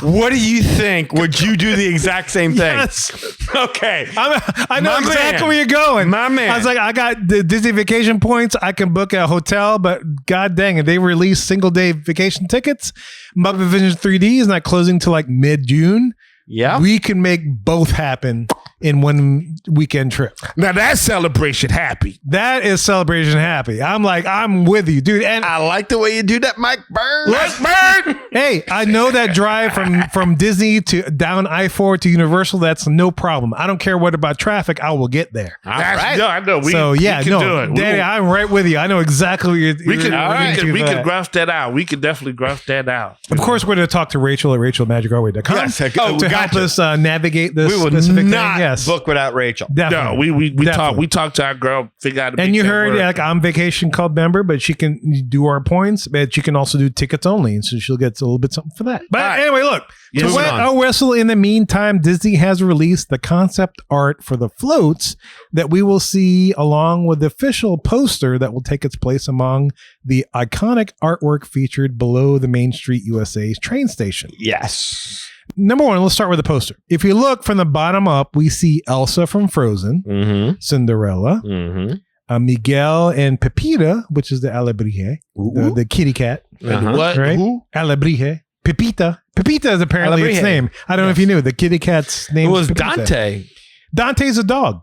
[SPEAKER 3] what do you think? Would you do the exact same thing?
[SPEAKER 1] Yes.
[SPEAKER 3] Okay.
[SPEAKER 1] I know
[SPEAKER 3] My
[SPEAKER 1] exactly
[SPEAKER 3] man.
[SPEAKER 1] where you're going.
[SPEAKER 3] My man.
[SPEAKER 1] I was like, I got the Disney vacation points. I can book a hotel, but god dang it, they release single day vacation tickets. Muppet Vision 3D is not closing till like mid-June.
[SPEAKER 3] Yeah.
[SPEAKER 1] We can make both happen in one weekend trip.
[SPEAKER 2] Now that's celebration happy.
[SPEAKER 1] That is celebration happy. I'm with you, dude. And
[SPEAKER 3] I like the way you do that, Mike Burns.
[SPEAKER 2] Let's burn.
[SPEAKER 1] hey, I know that drive from Disney to down I-4 to Universal, that's no problem. I don't care what about traffic. I will get there.
[SPEAKER 2] That's, no, I know. We
[SPEAKER 1] So yeah,
[SPEAKER 2] can
[SPEAKER 1] no,
[SPEAKER 2] do it.
[SPEAKER 1] Danny, I'm right with you. I know exactly what you're.
[SPEAKER 2] We can,
[SPEAKER 1] you're
[SPEAKER 2] we
[SPEAKER 1] into
[SPEAKER 2] can
[SPEAKER 1] that.
[SPEAKER 2] gruff that out. We can definitely gruff that out.
[SPEAKER 1] Of course, we're going to talk to Rachel at RachelMagicArtway.com
[SPEAKER 3] Yes,
[SPEAKER 1] to help
[SPEAKER 3] gotcha.
[SPEAKER 1] us navigate this
[SPEAKER 3] We will
[SPEAKER 1] specific
[SPEAKER 3] not
[SPEAKER 1] thing. Yes,
[SPEAKER 3] book without Rachel.
[SPEAKER 1] definitely.
[SPEAKER 2] No, we talked
[SPEAKER 1] Definitely.
[SPEAKER 2] to our girl, figure out.
[SPEAKER 1] And you heard, like, I'm Vacation Club member, but she can do our points, but she can also do tickets only, and so she'll get a little bit something for that. But
[SPEAKER 3] All right.
[SPEAKER 1] anyway, look.
[SPEAKER 2] Yes.
[SPEAKER 1] To wet
[SPEAKER 3] on.
[SPEAKER 1] our whistle in the meantime, Disney has released the concept art for the floats that we will see along with the official poster that will take its place among the iconic artwork featured below the Main Street USA's train station.
[SPEAKER 3] Yes.
[SPEAKER 1] Number one, let's start with the poster. If you look from the bottom up, we see Elsa from Frozen,
[SPEAKER 3] Mm-hmm.
[SPEAKER 1] Cinderella,
[SPEAKER 3] Mm-hmm.
[SPEAKER 1] Miguel and Pepita, which is the Alebrije, the kitty cat,
[SPEAKER 3] Uh-huh.
[SPEAKER 2] What?
[SPEAKER 1] right?
[SPEAKER 2] Who?
[SPEAKER 1] Alebrije. Pepita. Pepita is apparently its
[SPEAKER 3] Alebrije.
[SPEAKER 1] name. I don't know if you knew. The kitty cat's name
[SPEAKER 3] It was
[SPEAKER 1] is Pepita.
[SPEAKER 3] Dante,
[SPEAKER 1] Dante's a dog.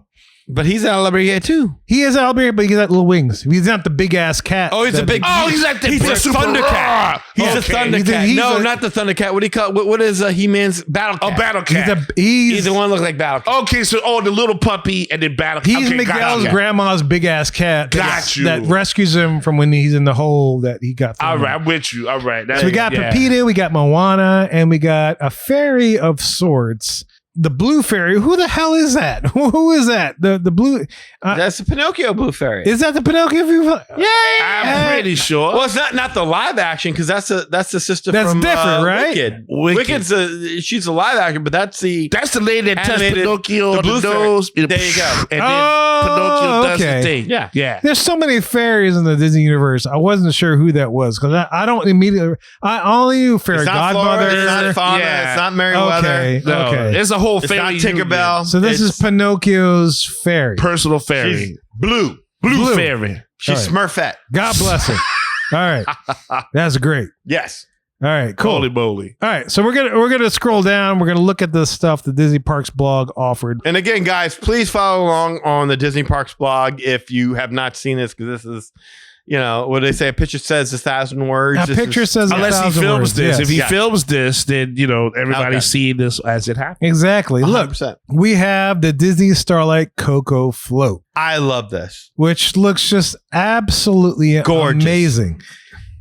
[SPEAKER 3] but he's at Alebrije too.
[SPEAKER 1] He is Alebrije, but he got little wings. He's not the big ass cat.
[SPEAKER 3] Oh, he's a
[SPEAKER 1] that-
[SPEAKER 3] big.
[SPEAKER 2] Oh, he's like the
[SPEAKER 3] He's a
[SPEAKER 2] super
[SPEAKER 3] Thundercat. He's a
[SPEAKER 2] Okay.
[SPEAKER 3] Thundercat.
[SPEAKER 1] He's
[SPEAKER 3] No,
[SPEAKER 1] a-
[SPEAKER 3] not the Thundercat. What do you call? What is He-Man's Battle Cat?
[SPEAKER 2] Oh, Battle
[SPEAKER 1] He's
[SPEAKER 2] Cat.
[SPEAKER 1] he's
[SPEAKER 3] Either one look like Battle Cat.
[SPEAKER 2] Okay, so the little puppy and then Battle Cat.
[SPEAKER 1] He's
[SPEAKER 2] Okay,
[SPEAKER 1] Miguel's
[SPEAKER 2] got you.
[SPEAKER 1] grandma's big ass cat.
[SPEAKER 2] Got you.
[SPEAKER 1] That rescues him from when he's in the hole that he got.
[SPEAKER 2] All
[SPEAKER 1] thrown
[SPEAKER 2] right,
[SPEAKER 1] in.
[SPEAKER 2] I'm with you. All right.
[SPEAKER 1] So we got Pepita, we got Moana, and we got a fairy of sorts. The blue fairy. Who the hell is that? Who is that? The blue.
[SPEAKER 3] That's the Pinocchio Blue Fairy.
[SPEAKER 1] Is that the Pinocchio?
[SPEAKER 2] I'm pretty sure.
[SPEAKER 3] Well, it's not the live action because that's the sister
[SPEAKER 1] That's
[SPEAKER 3] from
[SPEAKER 1] different, right?
[SPEAKER 3] Wicked.
[SPEAKER 2] Wicked.
[SPEAKER 3] Wicked's she's a live action, but that's the
[SPEAKER 2] That's the lady that touched
[SPEAKER 3] Animated-
[SPEAKER 2] Pinocchio
[SPEAKER 3] the
[SPEAKER 2] on the
[SPEAKER 3] blue fairy.
[SPEAKER 2] nose.
[SPEAKER 3] There you go.
[SPEAKER 2] And then
[SPEAKER 1] Oh,
[SPEAKER 2] Pinocchio does
[SPEAKER 1] okay.
[SPEAKER 2] the thing.
[SPEAKER 3] Yeah.
[SPEAKER 2] Yeah.
[SPEAKER 1] There's so many fairies in the Disney universe. I wasn't sure who that was because I don't immediately. I only knew Fairy
[SPEAKER 3] It's not
[SPEAKER 1] Godmother.
[SPEAKER 3] Florida, it's not Fauna,
[SPEAKER 2] Yeah.
[SPEAKER 3] it's not Merryweather.
[SPEAKER 1] Okay,
[SPEAKER 2] No,
[SPEAKER 1] okay.
[SPEAKER 2] There's a whole
[SPEAKER 3] It's
[SPEAKER 2] fairy
[SPEAKER 3] not
[SPEAKER 2] union.
[SPEAKER 3] Tinkerbell.
[SPEAKER 1] So this is Pinocchio's fairy.
[SPEAKER 2] Personal
[SPEAKER 3] She's
[SPEAKER 2] fairy.
[SPEAKER 3] blue.
[SPEAKER 2] Blue fairy.
[SPEAKER 3] She's
[SPEAKER 1] All
[SPEAKER 3] Smurfette.
[SPEAKER 1] God bless her. All right, that's great.
[SPEAKER 3] Yes.
[SPEAKER 1] All right, cool.
[SPEAKER 2] Holy moly.
[SPEAKER 1] All right, so we're gonna scroll down. We're gonna look at the stuff the Disney Parks blog offered.
[SPEAKER 3] And again, guys, please follow along on the Disney Parks blog if you have not seen this, because this is, what they say, a picture says 1,000 words.
[SPEAKER 1] A
[SPEAKER 3] This
[SPEAKER 1] picture
[SPEAKER 3] is-
[SPEAKER 1] says
[SPEAKER 2] Unless he
[SPEAKER 1] 1,000
[SPEAKER 2] films
[SPEAKER 1] words,
[SPEAKER 2] this.
[SPEAKER 1] yes.
[SPEAKER 2] If he
[SPEAKER 3] Yeah.
[SPEAKER 2] films this, then, everybody's
[SPEAKER 3] Okay.
[SPEAKER 2] seeing this as it happens.
[SPEAKER 1] Exactly. Look,
[SPEAKER 3] 100%.
[SPEAKER 1] we have the Disney Starlight Coco float,
[SPEAKER 3] I love this.
[SPEAKER 1] which looks just absolutely
[SPEAKER 3] Gorgeous.
[SPEAKER 1] amazing.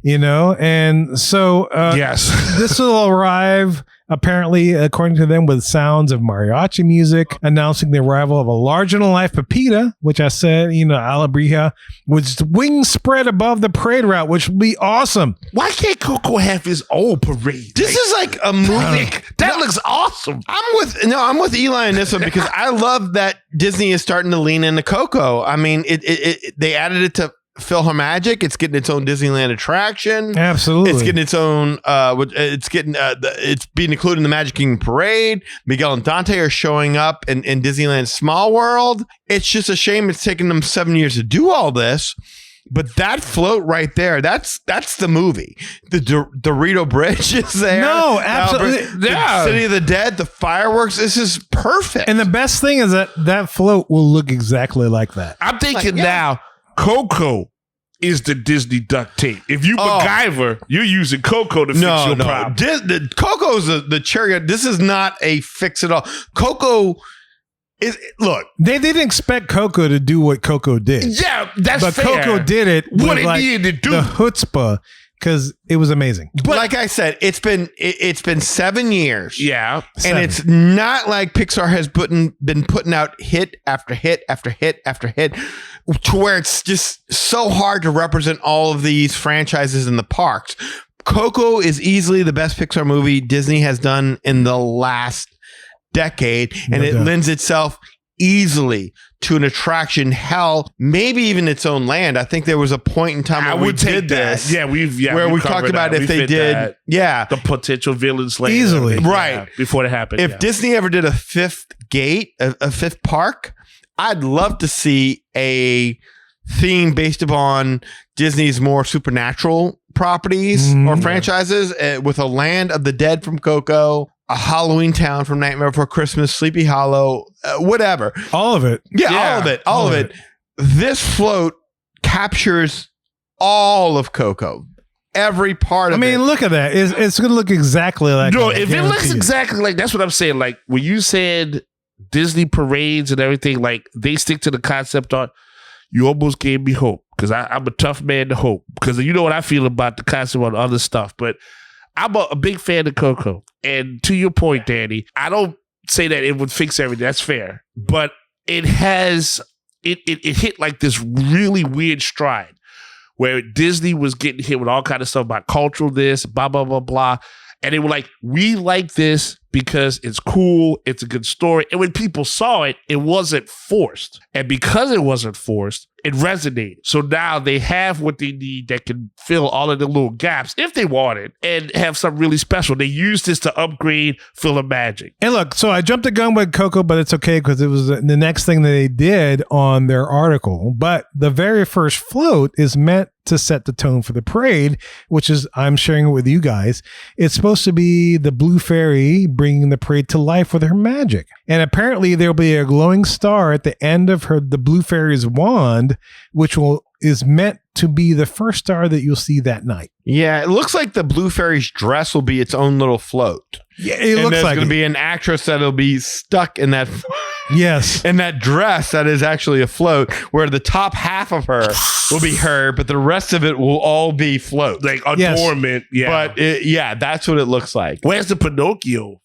[SPEAKER 1] And so
[SPEAKER 2] Yes.
[SPEAKER 1] this will arrive, apparently, according to them, with sounds of mariachi music, announcing the arrival of a larger-than-life Pepita, which I said, Alebrije, with wings spread above the parade route, which will be awesome.
[SPEAKER 2] Why can't Coco have his own parade?
[SPEAKER 3] This is like a movie.
[SPEAKER 2] That looks awesome.
[SPEAKER 3] I'm with Eli on this one because I love that Disney is starting to lean into Coco. I mean, they added it to PhilharMagic. It's getting its own Disneyland attraction.
[SPEAKER 1] Absolutely.
[SPEAKER 3] It's getting its own. It's being included in the Magic Kingdom parade. Miguel and Dante are showing up in Disneyland Small World. It's just a shame it's taken them 7 years to do all this. But that float right there, that's the movie. The Dorito Bridge is there.
[SPEAKER 1] No, absolutely.
[SPEAKER 3] The
[SPEAKER 2] Yeah.
[SPEAKER 3] City of the Dead, the fireworks. This is perfect.
[SPEAKER 1] And the best thing is that float will look exactly like that.
[SPEAKER 2] I'm thinking now, Coco is the Disney duct tape. If you MacGyver, you're using Coco to fix your problem.
[SPEAKER 3] Coco's the cherry. This is not a fix at all. Coco is, look.
[SPEAKER 1] They didn't expect Coco to do what Coco did.
[SPEAKER 2] Yeah, that's
[SPEAKER 1] But
[SPEAKER 2] fair.
[SPEAKER 1] Coco did it
[SPEAKER 2] What
[SPEAKER 1] with
[SPEAKER 2] it needed to do.
[SPEAKER 1] the chutzpah because it was amazing.
[SPEAKER 3] But like I said, it's been 7 years.
[SPEAKER 2] Yeah.
[SPEAKER 3] And it's not like Pixar has been putting out hit after hit after hit after hit, to where it's just so hard to represent all of these franchises in the parks. Coco is easily the best Pixar movie Disney has done in the last decade, and it lends itself easily to an attraction. Hell, maybe even its own land. I think there was a point in time where we did this.
[SPEAKER 2] Yeah,
[SPEAKER 3] where we talked about if they did. Yeah.
[SPEAKER 2] The potential villains land.
[SPEAKER 1] Easily.
[SPEAKER 3] Right.
[SPEAKER 2] Before it happened.
[SPEAKER 3] If Disney ever did a fifth gate, a fifth park, I'd love to see a theme based upon Disney's more supernatural properties or franchises, with a Land of the Dead from Coco, a Halloween Town from Nightmare Before Christmas, Sleepy Hollow, whatever.
[SPEAKER 1] All of it.
[SPEAKER 3] Yeah, all of it. This float captures all of Coco. Every part of it.
[SPEAKER 1] Look at that. It's going to look exactly like
[SPEAKER 2] No,
[SPEAKER 1] that, I
[SPEAKER 2] if it looks
[SPEAKER 1] guarantee you.
[SPEAKER 2] exactly like, that's what I'm saying. Like when you said Disney parades and everything, like they stick to the concept art, you almost gave me hope, because I'm a tough man to hope, because you know what I feel about the concept on other stuff. But I'm a big fan of Coco. And to your point, Danny, I don't say that it would fix everything. That's fair. But it has, it hit like this really weird stride where Disney was getting hit with all kind of stuff about cultural this, blah, blah, blah, blah. And they were like, we like this because it's cool, it's a good story. And when people saw it, it wasn't forced. And because it wasn't forced, it resonated. So now they have what they need that can fill all of the little gaps if they want it and have something really special. They use this to upgrade Film Magic.
[SPEAKER 1] And look, so I jumped the gun with Coco, but it's okay because it was the next thing that they did on their article. But the very first float is meant to set the tone for the parade, which is, I'm sharing it with you guys. It's supposed to be the Blue Fairy bringing the parade to life with her magic. And apparently there'll be a glowing star at the end of the Blue Fairy's wand, which is meant to be the first star that you'll see that night.
[SPEAKER 3] Yeah, it looks like the Blue Fairy's dress will be its own little float.
[SPEAKER 1] Yeah, it looks
[SPEAKER 3] there's
[SPEAKER 1] like
[SPEAKER 3] going to be an actress that'll be stuck in that.
[SPEAKER 1] Yes.
[SPEAKER 3] In that dress that is actually a float, where the top half of her will be her, but the rest of it will all be float.
[SPEAKER 2] Like adornment. Yeah.
[SPEAKER 3] But that's what it looks like.
[SPEAKER 2] Where's the Pinocchio?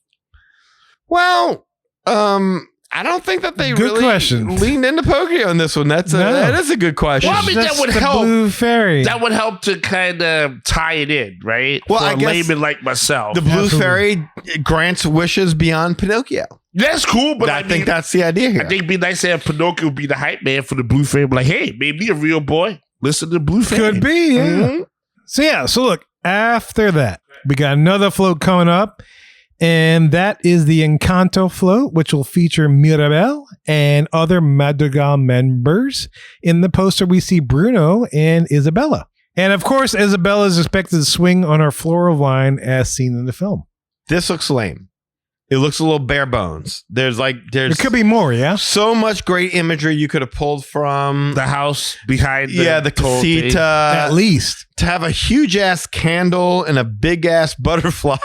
[SPEAKER 3] Well, I don't think that they
[SPEAKER 1] Good
[SPEAKER 3] really
[SPEAKER 1] question.
[SPEAKER 3] leaned into Pinocchio on this one. That is a good question.
[SPEAKER 2] Well, I mean, that
[SPEAKER 1] That's
[SPEAKER 2] would
[SPEAKER 1] the
[SPEAKER 2] help.
[SPEAKER 1] Blue Fairy.
[SPEAKER 2] That would help to kind of tie it in, right?
[SPEAKER 3] Well,
[SPEAKER 2] For
[SPEAKER 3] I
[SPEAKER 2] a
[SPEAKER 3] guess
[SPEAKER 2] layman like myself.
[SPEAKER 3] The Blue
[SPEAKER 1] Absolutely.
[SPEAKER 3] Fairy grants wishes beyond Pinocchio.
[SPEAKER 2] That's cool, but
[SPEAKER 3] I think that's the idea here.
[SPEAKER 2] I think it'd be nice to have Pinocchio be the hype man for the Blue Fairy. Be like, hey, maybe a real boy. Listen to the Blue Fairy.
[SPEAKER 1] Could be, yeah.
[SPEAKER 3] Mhm.
[SPEAKER 1] So look, after that, we got another float coming up, and that is the Encanto float, which will feature Mirabel and other Madrigal members. In the poster, we see Bruno and Isabella. And of course, Isabella is expected to swing on her floral vine as seen in the film.
[SPEAKER 3] This looks lame. It looks a little bare bones. There's
[SPEAKER 1] There could be more, yeah?
[SPEAKER 3] so much great imagery you could have pulled from
[SPEAKER 2] The house behind the
[SPEAKER 3] the
[SPEAKER 2] whole thing.
[SPEAKER 3] casita.
[SPEAKER 1] At least.
[SPEAKER 3] To have a huge ass candle and a big ass butterfly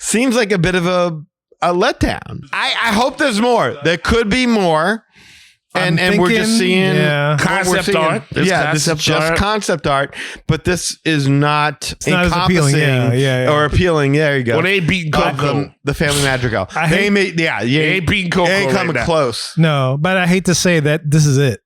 [SPEAKER 3] seems like a bit of a letdown. I hope there's more. There could be more. And we're just seeing what we're
[SPEAKER 2] Concept
[SPEAKER 3] seeing.
[SPEAKER 2] art. There's
[SPEAKER 3] This is
[SPEAKER 2] concept
[SPEAKER 3] just
[SPEAKER 2] art.
[SPEAKER 3] concept art, but this is not
[SPEAKER 1] not as appealing.
[SPEAKER 3] encompassing
[SPEAKER 1] Yeah.
[SPEAKER 3] or appealing. There you go.
[SPEAKER 2] Well, they ain't beating Coco.
[SPEAKER 3] The Family Madrigal.
[SPEAKER 1] I
[SPEAKER 3] They
[SPEAKER 1] hate-
[SPEAKER 3] made, you
[SPEAKER 2] ain't beating Coco
[SPEAKER 3] ain't coming
[SPEAKER 2] right now.
[SPEAKER 3] close.
[SPEAKER 1] No, but I hate to say that this is it.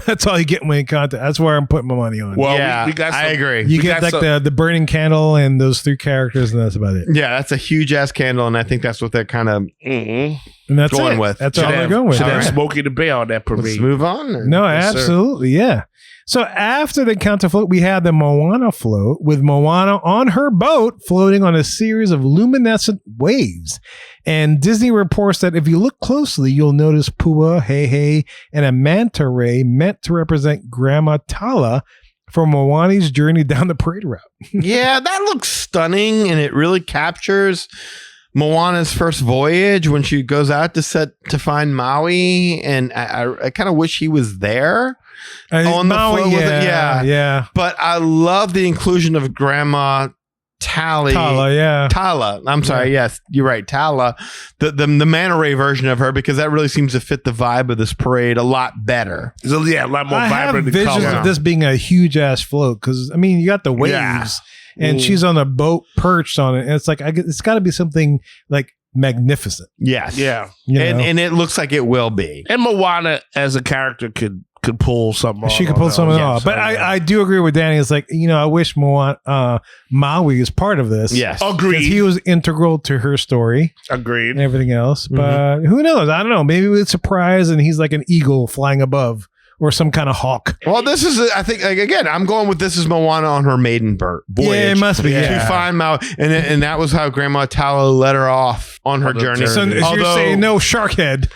[SPEAKER 1] That's all you get when Encanto. That's where I'm putting my money on.
[SPEAKER 2] Well,
[SPEAKER 3] Yeah,
[SPEAKER 2] we got
[SPEAKER 3] I
[SPEAKER 2] some-
[SPEAKER 3] agree.
[SPEAKER 1] You
[SPEAKER 2] we
[SPEAKER 1] get
[SPEAKER 2] got
[SPEAKER 1] like the burning candle and those three characters, and that's about it.
[SPEAKER 3] Yeah, that's a huge ass candle, and I think that's what they're kind of.
[SPEAKER 2] Mhm.
[SPEAKER 1] And that's
[SPEAKER 3] Going
[SPEAKER 1] it.
[SPEAKER 3] with.
[SPEAKER 1] That's
[SPEAKER 2] Should
[SPEAKER 1] all they're
[SPEAKER 2] have,
[SPEAKER 1] going with.
[SPEAKER 2] should
[SPEAKER 1] All
[SPEAKER 2] have
[SPEAKER 1] right.
[SPEAKER 2] Smokey the Bear on that
[SPEAKER 3] Let's
[SPEAKER 2] parade.
[SPEAKER 3] move on.
[SPEAKER 1] No,
[SPEAKER 2] Yes, sir.
[SPEAKER 1] absolutely, yeah. So after the Encanto float, we had the Moana float with Moana on her boat floating on a series of luminescent waves. And Disney reports that if you look closely, you'll notice Pua, Heihei, and a manta ray meant to represent Grandma Tala for Moana's journey down the parade route.
[SPEAKER 3] Yeah, that looks stunning, and it really captures Moana's first voyage when she goes out to find Maui, and I kind of wish he was there on the
[SPEAKER 1] Maui,
[SPEAKER 3] float with it.
[SPEAKER 1] yeah.
[SPEAKER 3] But I love the inclusion of Grandma
[SPEAKER 1] Tala, yeah.
[SPEAKER 3] Tala. I'm sorry. Yes, you're right. Tala, the manta ray version of her, because that really seems to fit the vibe of this parade a lot better.
[SPEAKER 2] So, yeah, a lot more
[SPEAKER 1] I have
[SPEAKER 2] vibrant and
[SPEAKER 1] visions
[SPEAKER 2] color.
[SPEAKER 1] of this being a huge ass float because I mean you got the waves
[SPEAKER 2] Yeah.
[SPEAKER 1] and she's on a boat perched on it, and it's like it's got to be something like magnificent.
[SPEAKER 3] Yes.
[SPEAKER 2] Yeah.
[SPEAKER 1] You know?
[SPEAKER 3] And it looks like it will be.
[SPEAKER 2] And Moana as a character could pull something off.
[SPEAKER 1] She could pull something
[SPEAKER 2] Yeah,
[SPEAKER 1] off, but
[SPEAKER 2] so, yeah.
[SPEAKER 1] I do agree with Danny. It's like I wish Maui is part of this.
[SPEAKER 3] Yes.
[SPEAKER 2] Agreed.
[SPEAKER 1] Because he was integral to her story
[SPEAKER 2] Agreed.
[SPEAKER 1] and everything else. But who knows? I don't know. Maybe it's a surprise and he's like an eagle flying above or some kind of hawk.
[SPEAKER 3] Well, this is, I think, like, again, I'm going with this is Moana on her maiden voyage.
[SPEAKER 1] Yeah, it must be.
[SPEAKER 3] To
[SPEAKER 1] Yeah.
[SPEAKER 3] find Maui. And that was how Grandma Tala let her off on her
[SPEAKER 2] On the
[SPEAKER 3] journey.
[SPEAKER 2] journey.
[SPEAKER 1] So you're saying no shark head.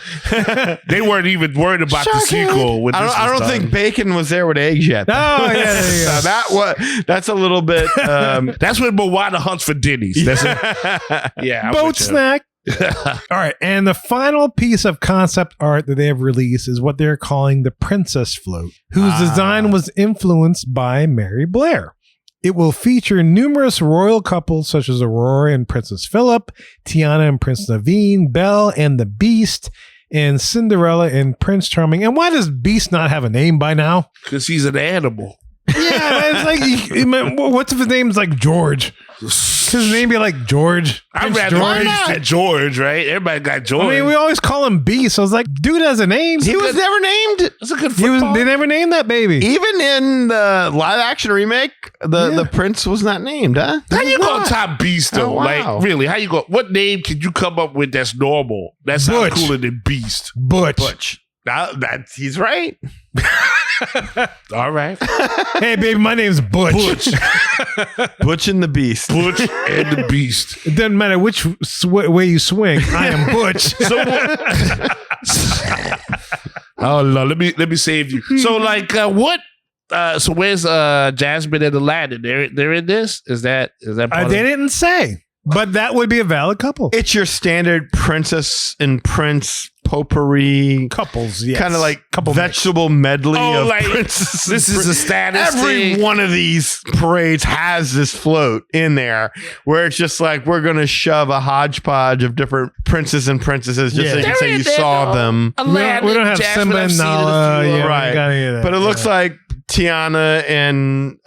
[SPEAKER 2] They weren't even worried about the
[SPEAKER 3] Sharkhead.
[SPEAKER 2] sequel. When this
[SPEAKER 3] I
[SPEAKER 2] was
[SPEAKER 3] don't
[SPEAKER 2] done.
[SPEAKER 3] think Bacon was there with eggs yet.
[SPEAKER 1] Oh, yeah, there you go.
[SPEAKER 3] So that's a little bit.
[SPEAKER 2] That's when Moana hunts for Denny's. That's it. Yeah. I'm
[SPEAKER 1] Boat
[SPEAKER 2] with you.
[SPEAKER 1] snack. All right. And the final piece of concept art that they have released is what they're calling the Princess Float, whose design was influenced by Mary Blair. It will feature numerous royal couples such as Aurora and Princess Philip, Tiana and Prince Naveen, Belle and the Beast, and Cinderella and Prince Charming. And why does Beast not have a name by now?
[SPEAKER 2] Because he's an animal.
[SPEAKER 3] Yeah,
[SPEAKER 1] Yeah, man, it's like, what's if his name's like George? His name be like George.
[SPEAKER 2] I'd
[SPEAKER 1] Prince
[SPEAKER 2] rather
[SPEAKER 1] George.
[SPEAKER 2] Beast than George, right? Everybody got George.
[SPEAKER 1] I mean, we always call him Beast. So I was like, dude has a name.
[SPEAKER 3] He was never named.
[SPEAKER 2] That's a good football.
[SPEAKER 1] They never named that baby.
[SPEAKER 3] Even in the live action remake, the prince was not named, huh?
[SPEAKER 2] How you gonna top Beast though?
[SPEAKER 3] Oh, wow.
[SPEAKER 2] Like, really? How you go? What name can you come up with that's normal? That sounds
[SPEAKER 1] Butch.
[SPEAKER 2] cooler than Beast.
[SPEAKER 1] Butch.
[SPEAKER 3] Now, he's right.
[SPEAKER 2] All right.
[SPEAKER 1] Hey, baby, my name's Butch.
[SPEAKER 3] Butch and the Beast.
[SPEAKER 2] Butch and the Beast.
[SPEAKER 1] It doesn't matter which way you swing. I am Butch.
[SPEAKER 2] Oh no, let me save you. So like what so where's Jasmine and Aladdin? They're in this? Is that part
[SPEAKER 1] They didn't say, but that would be a valid couple.
[SPEAKER 3] It's your standard princess and prince potpourri,
[SPEAKER 1] Couples, yes.
[SPEAKER 3] kind of like
[SPEAKER 1] Couple
[SPEAKER 3] vegetable medley of
[SPEAKER 2] like
[SPEAKER 3] princesses.
[SPEAKER 2] this is a status
[SPEAKER 3] Every
[SPEAKER 2] thing.
[SPEAKER 3] one of these parades has this float in there where it's just like we're going to shove a hodgepodge of different princes and princesses just so you can say you saw them.
[SPEAKER 2] Aladdin,
[SPEAKER 1] we don't have
[SPEAKER 2] Jasmine,
[SPEAKER 1] Simba
[SPEAKER 2] I've
[SPEAKER 1] and
[SPEAKER 2] seen it a
[SPEAKER 1] Nala.
[SPEAKER 2] few of.
[SPEAKER 1] Yeah,
[SPEAKER 3] Right.
[SPEAKER 1] we got any of that.
[SPEAKER 3] But it looks like Tiana and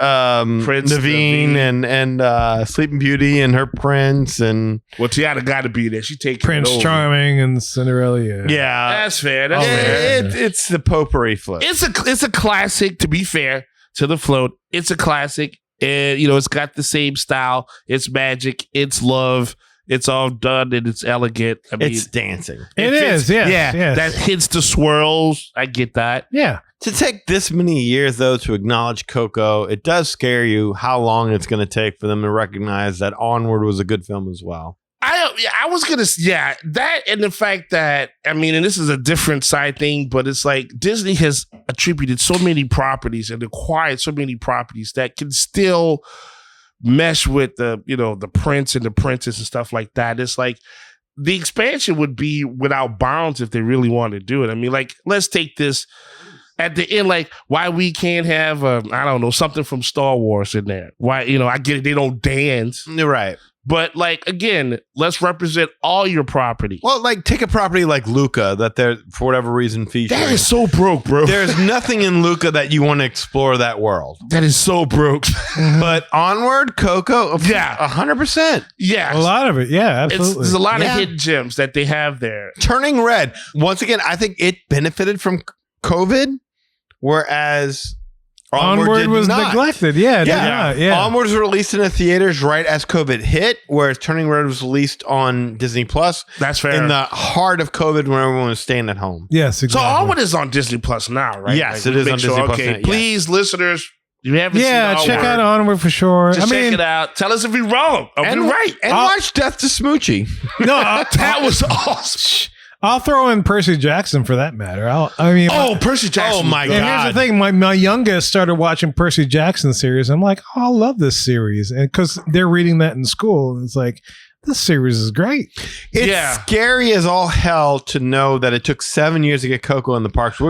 [SPEAKER 2] Prince
[SPEAKER 3] Naveen
[SPEAKER 2] Naveen.
[SPEAKER 3] and Sleeping Beauty and her prince and
[SPEAKER 2] Well, Tiana got to be there. She taking
[SPEAKER 1] Prince
[SPEAKER 2] it over.
[SPEAKER 1] Charming and Cinderella. Yeah.
[SPEAKER 2] That's fair. That's fair.
[SPEAKER 3] it's the potpourri float.
[SPEAKER 2] It's a classic. To be fair to the float, it's a classic, and it's got the same style. It's magic. It's love. It's all done and it's elegant. I mean,
[SPEAKER 3] It's dancing.
[SPEAKER 1] It
[SPEAKER 2] fits-
[SPEAKER 1] is, yes,
[SPEAKER 2] yeah.
[SPEAKER 1] yes.
[SPEAKER 2] That hits the swirls. I get that.
[SPEAKER 1] Yeah.
[SPEAKER 3] To take this many years, though, to acknowledge Coco, it does scare you how long it's going to take for them to recognize that Onward was a good film as well.
[SPEAKER 2] I was gonna that and the fact that and this is a different side thing, but it's like Disney has attributed so many properties and acquired so many properties that can still mesh with the prince and the princess and stuff like that. It's like the expansion would be without bounds if they really want to do it. I mean, like, let's take this at the end, like why we can't have I don't know, something from Star Wars in there. Why, I get it, they don't dance.
[SPEAKER 3] You're right.
[SPEAKER 2] But like, again, let's represent all your property.
[SPEAKER 3] Well, like take a property like Luca that they're for whatever reason featuring.
[SPEAKER 2] That is so broke, bro.
[SPEAKER 3] There's nothing in Luca that you want to explore that world.
[SPEAKER 2] That is so broke.
[SPEAKER 3] But Onward, Coco,
[SPEAKER 2] Yeah.
[SPEAKER 3] 100%.
[SPEAKER 2] Yeah.
[SPEAKER 1] A lot of it. Yeah, absolutely.
[SPEAKER 2] There's a lot
[SPEAKER 3] Yeah.
[SPEAKER 2] of hidden gems that they have there.
[SPEAKER 3] Turning Red. Once again, I think it benefited from COVID, whereas
[SPEAKER 1] Onward
[SPEAKER 3] did
[SPEAKER 1] was
[SPEAKER 3] not.
[SPEAKER 1] neglected. Yeah, yeah.
[SPEAKER 3] Onward was released in the theaters right as COVID hit, whereas Turning Red was released on Disney Plus
[SPEAKER 2] That's fair.
[SPEAKER 3] in the heart of COVID when everyone was staying at home.
[SPEAKER 1] Yes,
[SPEAKER 2] So
[SPEAKER 1] exactly.
[SPEAKER 2] Onward is on Disney Plus now, right?
[SPEAKER 3] Yes,
[SPEAKER 2] Like,
[SPEAKER 3] it is
[SPEAKER 2] make
[SPEAKER 3] on Disney Plus
[SPEAKER 2] Okay,
[SPEAKER 3] now, yeah.
[SPEAKER 2] please, listeners, you haven't
[SPEAKER 1] Yeah,
[SPEAKER 2] seen
[SPEAKER 1] check
[SPEAKER 2] Onward,
[SPEAKER 1] out Onward for sure.
[SPEAKER 2] just check it out. Tell us if we're wrong. Or
[SPEAKER 3] And
[SPEAKER 2] we're right.
[SPEAKER 3] And watch Death to Smoochie.
[SPEAKER 1] No,
[SPEAKER 2] That was awesome.
[SPEAKER 1] I'll throw in Percy Jackson for that matter.
[SPEAKER 2] Percy Jackson.
[SPEAKER 3] Oh, my
[SPEAKER 1] and
[SPEAKER 3] God.
[SPEAKER 1] here's the thing: my youngest started watching Percy Jackson series. I'm like, oh, I love this series, and because they're reading that in school, and it's like, this series is great.
[SPEAKER 3] It's
[SPEAKER 2] Yeah.
[SPEAKER 3] scary as all hell to know that it took 7 years to get Coco in the parks.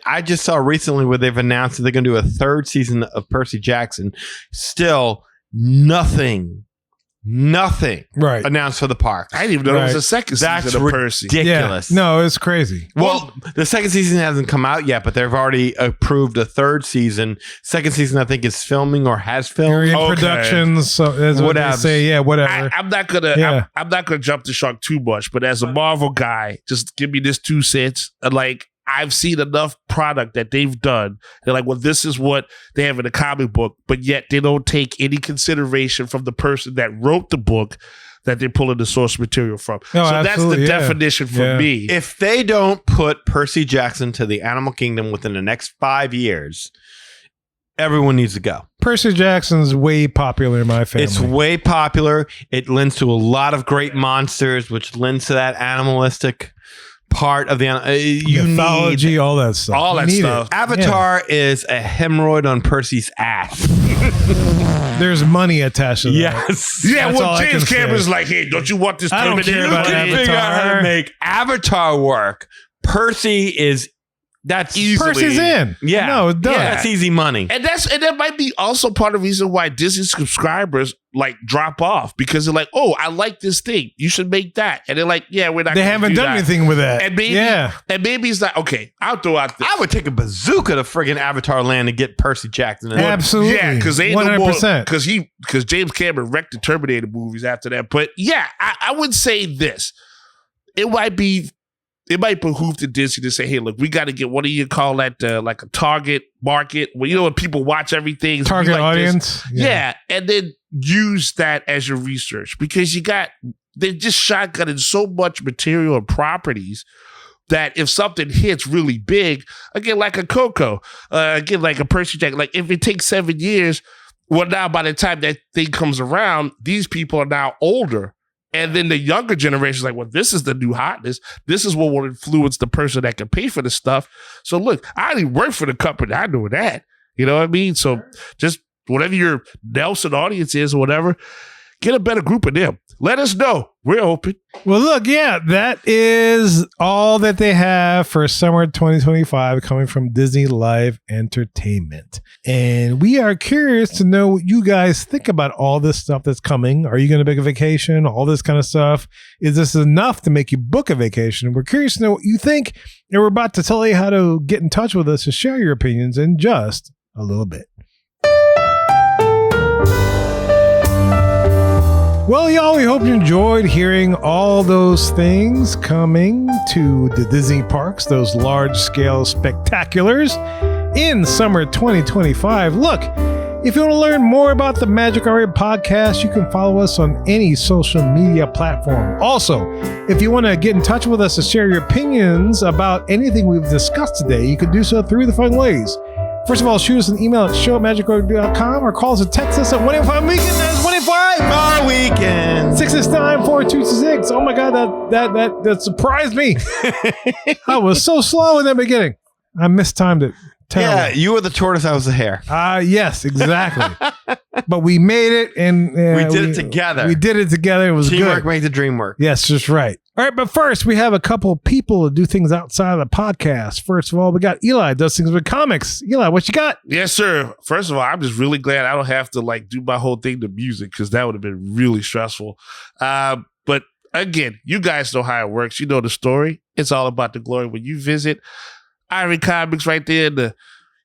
[SPEAKER 3] I just saw recently where they've announced that they're going to do a third season of Percy Jackson. Still, nothing
[SPEAKER 1] Right.
[SPEAKER 3] announced for the parks.
[SPEAKER 2] I didn't even know there was
[SPEAKER 1] Right.
[SPEAKER 2] a second
[SPEAKER 3] That's
[SPEAKER 2] season of Percy.
[SPEAKER 3] ridiculous.
[SPEAKER 1] Yeah. No, it's crazy.
[SPEAKER 3] Well, the second season hasn't come out yet, but they've already approved a third season. Second season, I think, is filming or has filmed.
[SPEAKER 1] Area
[SPEAKER 2] Okay.
[SPEAKER 1] Productions. So that's what they
[SPEAKER 3] Whatevs.
[SPEAKER 1] say. Yeah, whatever.
[SPEAKER 2] I'm not gonna.
[SPEAKER 1] Yeah.
[SPEAKER 2] I'm not gonna jump the shark too much, but as a Marvel guy, just give me this 2 cents. Like, I've seen enough product that they've done. They're like, well, this is what they have in the comic book, but yet they don't take any consideration from the person that wrote the book that they're pulling the source material from.
[SPEAKER 1] No,
[SPEAKER 2] so that's the
[SPEAKER 1] absolutely, yeah.
[SPEAKER 2] definition for
[SPEAKER 1] Yeah.
[SPEAKER 2] me.
[SPEAKER 3] If they don't put Percy Jackson to the Animal Kingdom within the next 5 years, everyone needs to go.
[SPEAKER 1] Percy Jackson's way popular in my family.
[SPEAKER 3] It's way popular. It lends to a lot of great monsters, which lends to that animalistic part of the
[SPEAKER 1] mythology, all that stuff.
[SPEAKER 2] All
[SPEAKER 1] You
[SPEAKER 2] that
[SPEAKER 1] need
[SPEAKER 2] stuff.
[SPEAKER 1] it.
[SPEAKER 3] Avatar is a hemorrhoid on Percy's ass.
[SPEAKER 1] Yeah. There's money attached to that.
[SPEAKER 3] Yes.
[SPEAKER 2] yeah,
[SPEAKER 1] That's all
[SPEAKER 2] well,
[SPEAKER 1] I
[SPEAKER 2] James
[SPEAKER 1] can
[SPEAKER 2] Cameron's
[SPEAKER 1] say.
[SPEAKER 2] like, hey, don't you want this
[SPEAKER 1] I don't
[SPEAKER 2] Terminator
[SPEAKER 1] care about
[SPEAKER 2] money?
[SPEAKER 1] Avatar.
[SPEAKER 3] Figure out how to make Avatar work. Percy is That's
[SPEAKER 1] Percy's in.
[SPEAKER 3] Yeah.
[SPEAKER 1] No, it's done.
[SPEAKER 3] Yeah, that's easy money.
[SPEAKER 2] And that might be also part of the reason why Disney subscribers like drop off, because they're like, oh, I like this thing. You should make that. And they're like, yeah, we're not.
[SPEAKER 1] They
[SPEAKER 2] gonna
[SPEAKER 1] haven't
[SPEAKER 2] do
[SPEAKER 1] done
[SPEAKER 2] that.
[SPEAKER 1] anything with that.
[SPEAKER 2] And maybe it's like, okay, I'll throw out this.
[SPEAKER 3] I would take a bazooka to friggin' Avatar Land and get Percy Jackson in.
[SPEAKER 1] Absolutely.
[SPEAKER 2] Yeah, because they ain't
[SPEAKER 1] 100%.
[SPEAKER 2] because James Cameron wrecked the Terminator movies after that. But yeah, I would say this. It might behoove to Disney to say, hey, look, we got to get, what do you call that, like a target market, where you know when people watch everything.
[SPEAKER 1] Target
[SPEAKER 2] like
[SPEAKER 1] audience.
[SPEAKER 2] Yeah, and then use that as your research, because they're just shotgunning so much material and properties that if something hits really big, again, like a Coco, again, like a Percy Jackson, like if it takes 7 years, well, now by the time that thing comes around, these people are now older. And then the younger generation is like, well, this is the new hotness. This is what will influence the person that can pay for the stuff. So look, I didn't work for the company. I know that. You know what I mean? So just whatever your Nelson audience is or whatever, get a better group of them. Let us know. We're open.
[SPEAKER 1] Well, look, yeah, that is all that they have for summer 2025 coming from Disney Live Entertainment. And we are curious to know what you guys think about all this stuff that's coming. Are you going to book a vacation? All this kind of stuff. Is this enough to make you book a vacation? We're curious to know what you think. And we're about to tell you how to get in touch with us to share your opinions in just a little bit. Well, y'all, we hope you enjoyed hearing all those things coming to the Disney parks, those large-scale spectaculars in summer 2025. Look, if you want to learn more about the Magic Our Way podcast, you can follow us on any social media platform. Also, if you want to get in touch with us to share your opinions about anything we've discussed today, you can do so through the following ways. First of all, shoot us an email at show@magicourway.com or call us or text us at 185-WEEKEND. That's 185
[SPEAKER 3] Our weekend.
[SPEAKER 1] 669-4226. Oh my God, that surprised me. I was so slow in the beginning. I mistimed it. Terrible.
[SPEAKER 3] Yeah, you were the tortoise, I was the hare.
[SPEAKER 1] Yes, exactly. But we made it, and
[SPEAKER 3] We did it together.
[SPEAKER 1] We did it together. It was
[SPEAKER 3] Teamwork
[SPEAKER 1] good.
[SPEAKER 3] makes the dream work.
[SPEAKER 1] Yes, just right. All right, but first, we have a couple people to do things outside of the podcast. First of all, we got Eli, does things with comics. Eli, what you got?
[SPEAKER 2] Yes, sir. First of all, I'm just really glad I don't have to like do my whole thing to music, because that would have been really stressful. But again, you guys know how it works. You know the story. It's all about the glory. When you visit Ivory Comics right there in the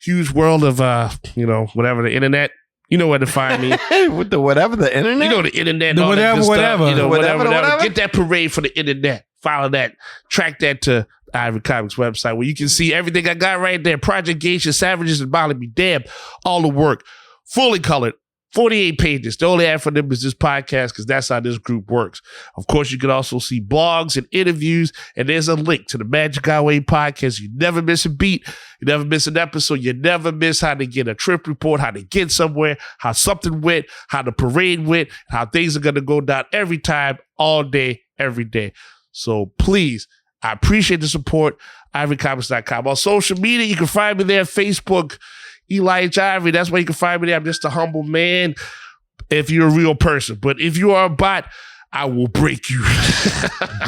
[SPEAKER 2] huge world of, whatever, the internet, you know where to find me.
[SPEAKER 3] With the whatever, the internet?
[SPEAKER 2] You know the internet.
[SPEAKER 1] The
[SPEAKER 2] all that good
[SPEAKER 1] whatever.
[SPEAKER 2] Stuff. You know,
[SPEAKER 3] Whatever.
[SPEAKER 2] whatever. Get that parade for the internet. Follow that. Track that to Ivory Comics website, where you can see everything I got right there. Project Geisha, Savages and Molly Be Damned. All the work. Fully colored. 48 pages. The only ad for them is this podcast, because that's how this group works. Of course, you can also see blogs and interviews, and there's a link to the Magic Our Way podcast. You never miss a beat. You never miss an episode. You never miss how to get a trip report, how to get somewhere, how something went, how the parade went, how things are going to go down every time, all day, every day. So please, I appreciate the support. ivorycomics.com. On social media, you can find me there, Facebook, Eli H. Ivory. That's where you can find me there. I'm just a humble man if you're a real person. But if you are a bot, I will break you. I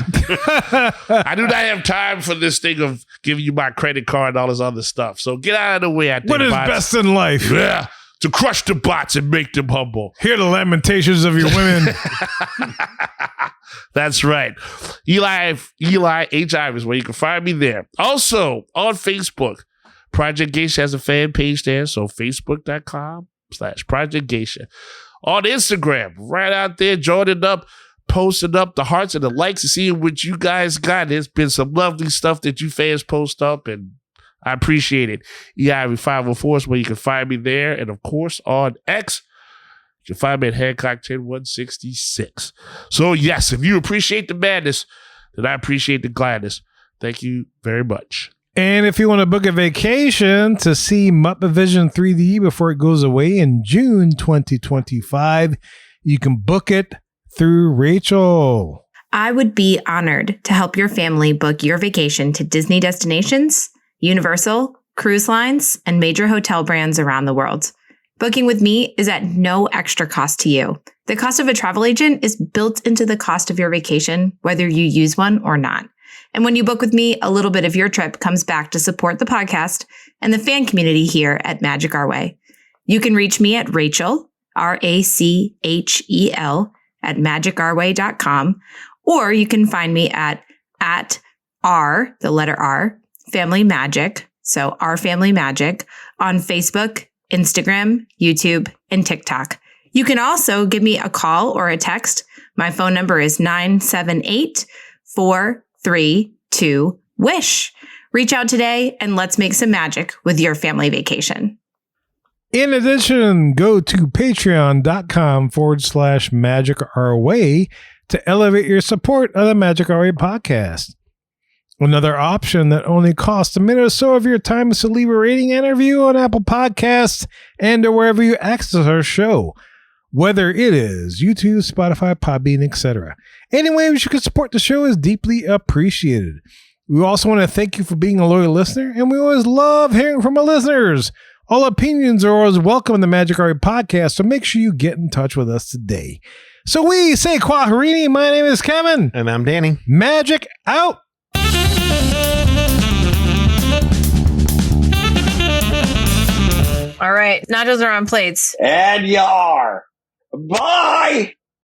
[SPEAKER 2] do not have time for this thing of giving you my credit card and all this other stuff. So get out of the way. I think
[SPEAKER 1] What is
[SPEAKER 2] bots.
[SPEAKER 1] best in life?
[SPEAKER 2] Yeah, to crush the bots and make them humble.
[SPEAKER 1] Hear the lamentations of your women.
[SPEAKER 2] That's right. Eli H. Ivory is where you can find me there. Also, on Facebook, Project Geisha has a fan page there, so facebook.com/Project Geisha. On Instagram, right out there, joining up, posting up the hearts and the likes and seeing what you guys got. There's been some lovely stuff that you fans post up, and I appreciate it. EIV504 is where you can find me there. And of course, on X, you can find me at Hancock 10166. So yes, if you appreciate the madness, then I appreciate the gladness. Thank you very much.
[SPEAKER 1] And if you want to book a vacation to see Muppet Vision 3D before it goes away in June 2025, you can book it through Rachel.
[SPEAKER 7] I would be honored to help your family book your vacation to Disney destinations, Universal, cruise lines, and major hotel brands around the world. Booking with me is at no extra cost to you. The cost of a travel agent is built into the cost of your vacation, whether you use one or not. And when you book with me, a little bit of your trip comes back to support the podcast and the fan community here at Magic Our Way. You can reach me at Rachel, Rachel, at magicourway.com, or you can find me at R, the letter R, Family Magic, so Our Family Magic, on Facebook, Instagram, YouTube, and TikTok. You can also give me a call or a text. My phone number is 978-432-WISH. Reach out today and let's make some magic with your family vacation.
[SPEAKER 1] In addition, go to patreon.com/Magic Our Way to elevate your support of the Magic Our Way podcast. Another option that only costs a minute or so of your time is to leave a rating and review on Apple Podcasts and or wherever you access our show, whether it is YouTube, Spotify, Podbean, etc. Any way you can support the show is deeply appreciated. We also want to thank you for being a loyal listener, and we always love hearing from our listeners. All opinions are always welcome in the Magic Our Way podcast, so make sure you get in touch with us today. So we say Quaharini. My name is Kevin.
[SPEAKER 3] And I'm Danny.
[SPEAKER 1] Magic out.
[SPEAKER 7] All right, nachos are on plates.
[SPEAKER 8] And you are. Bye!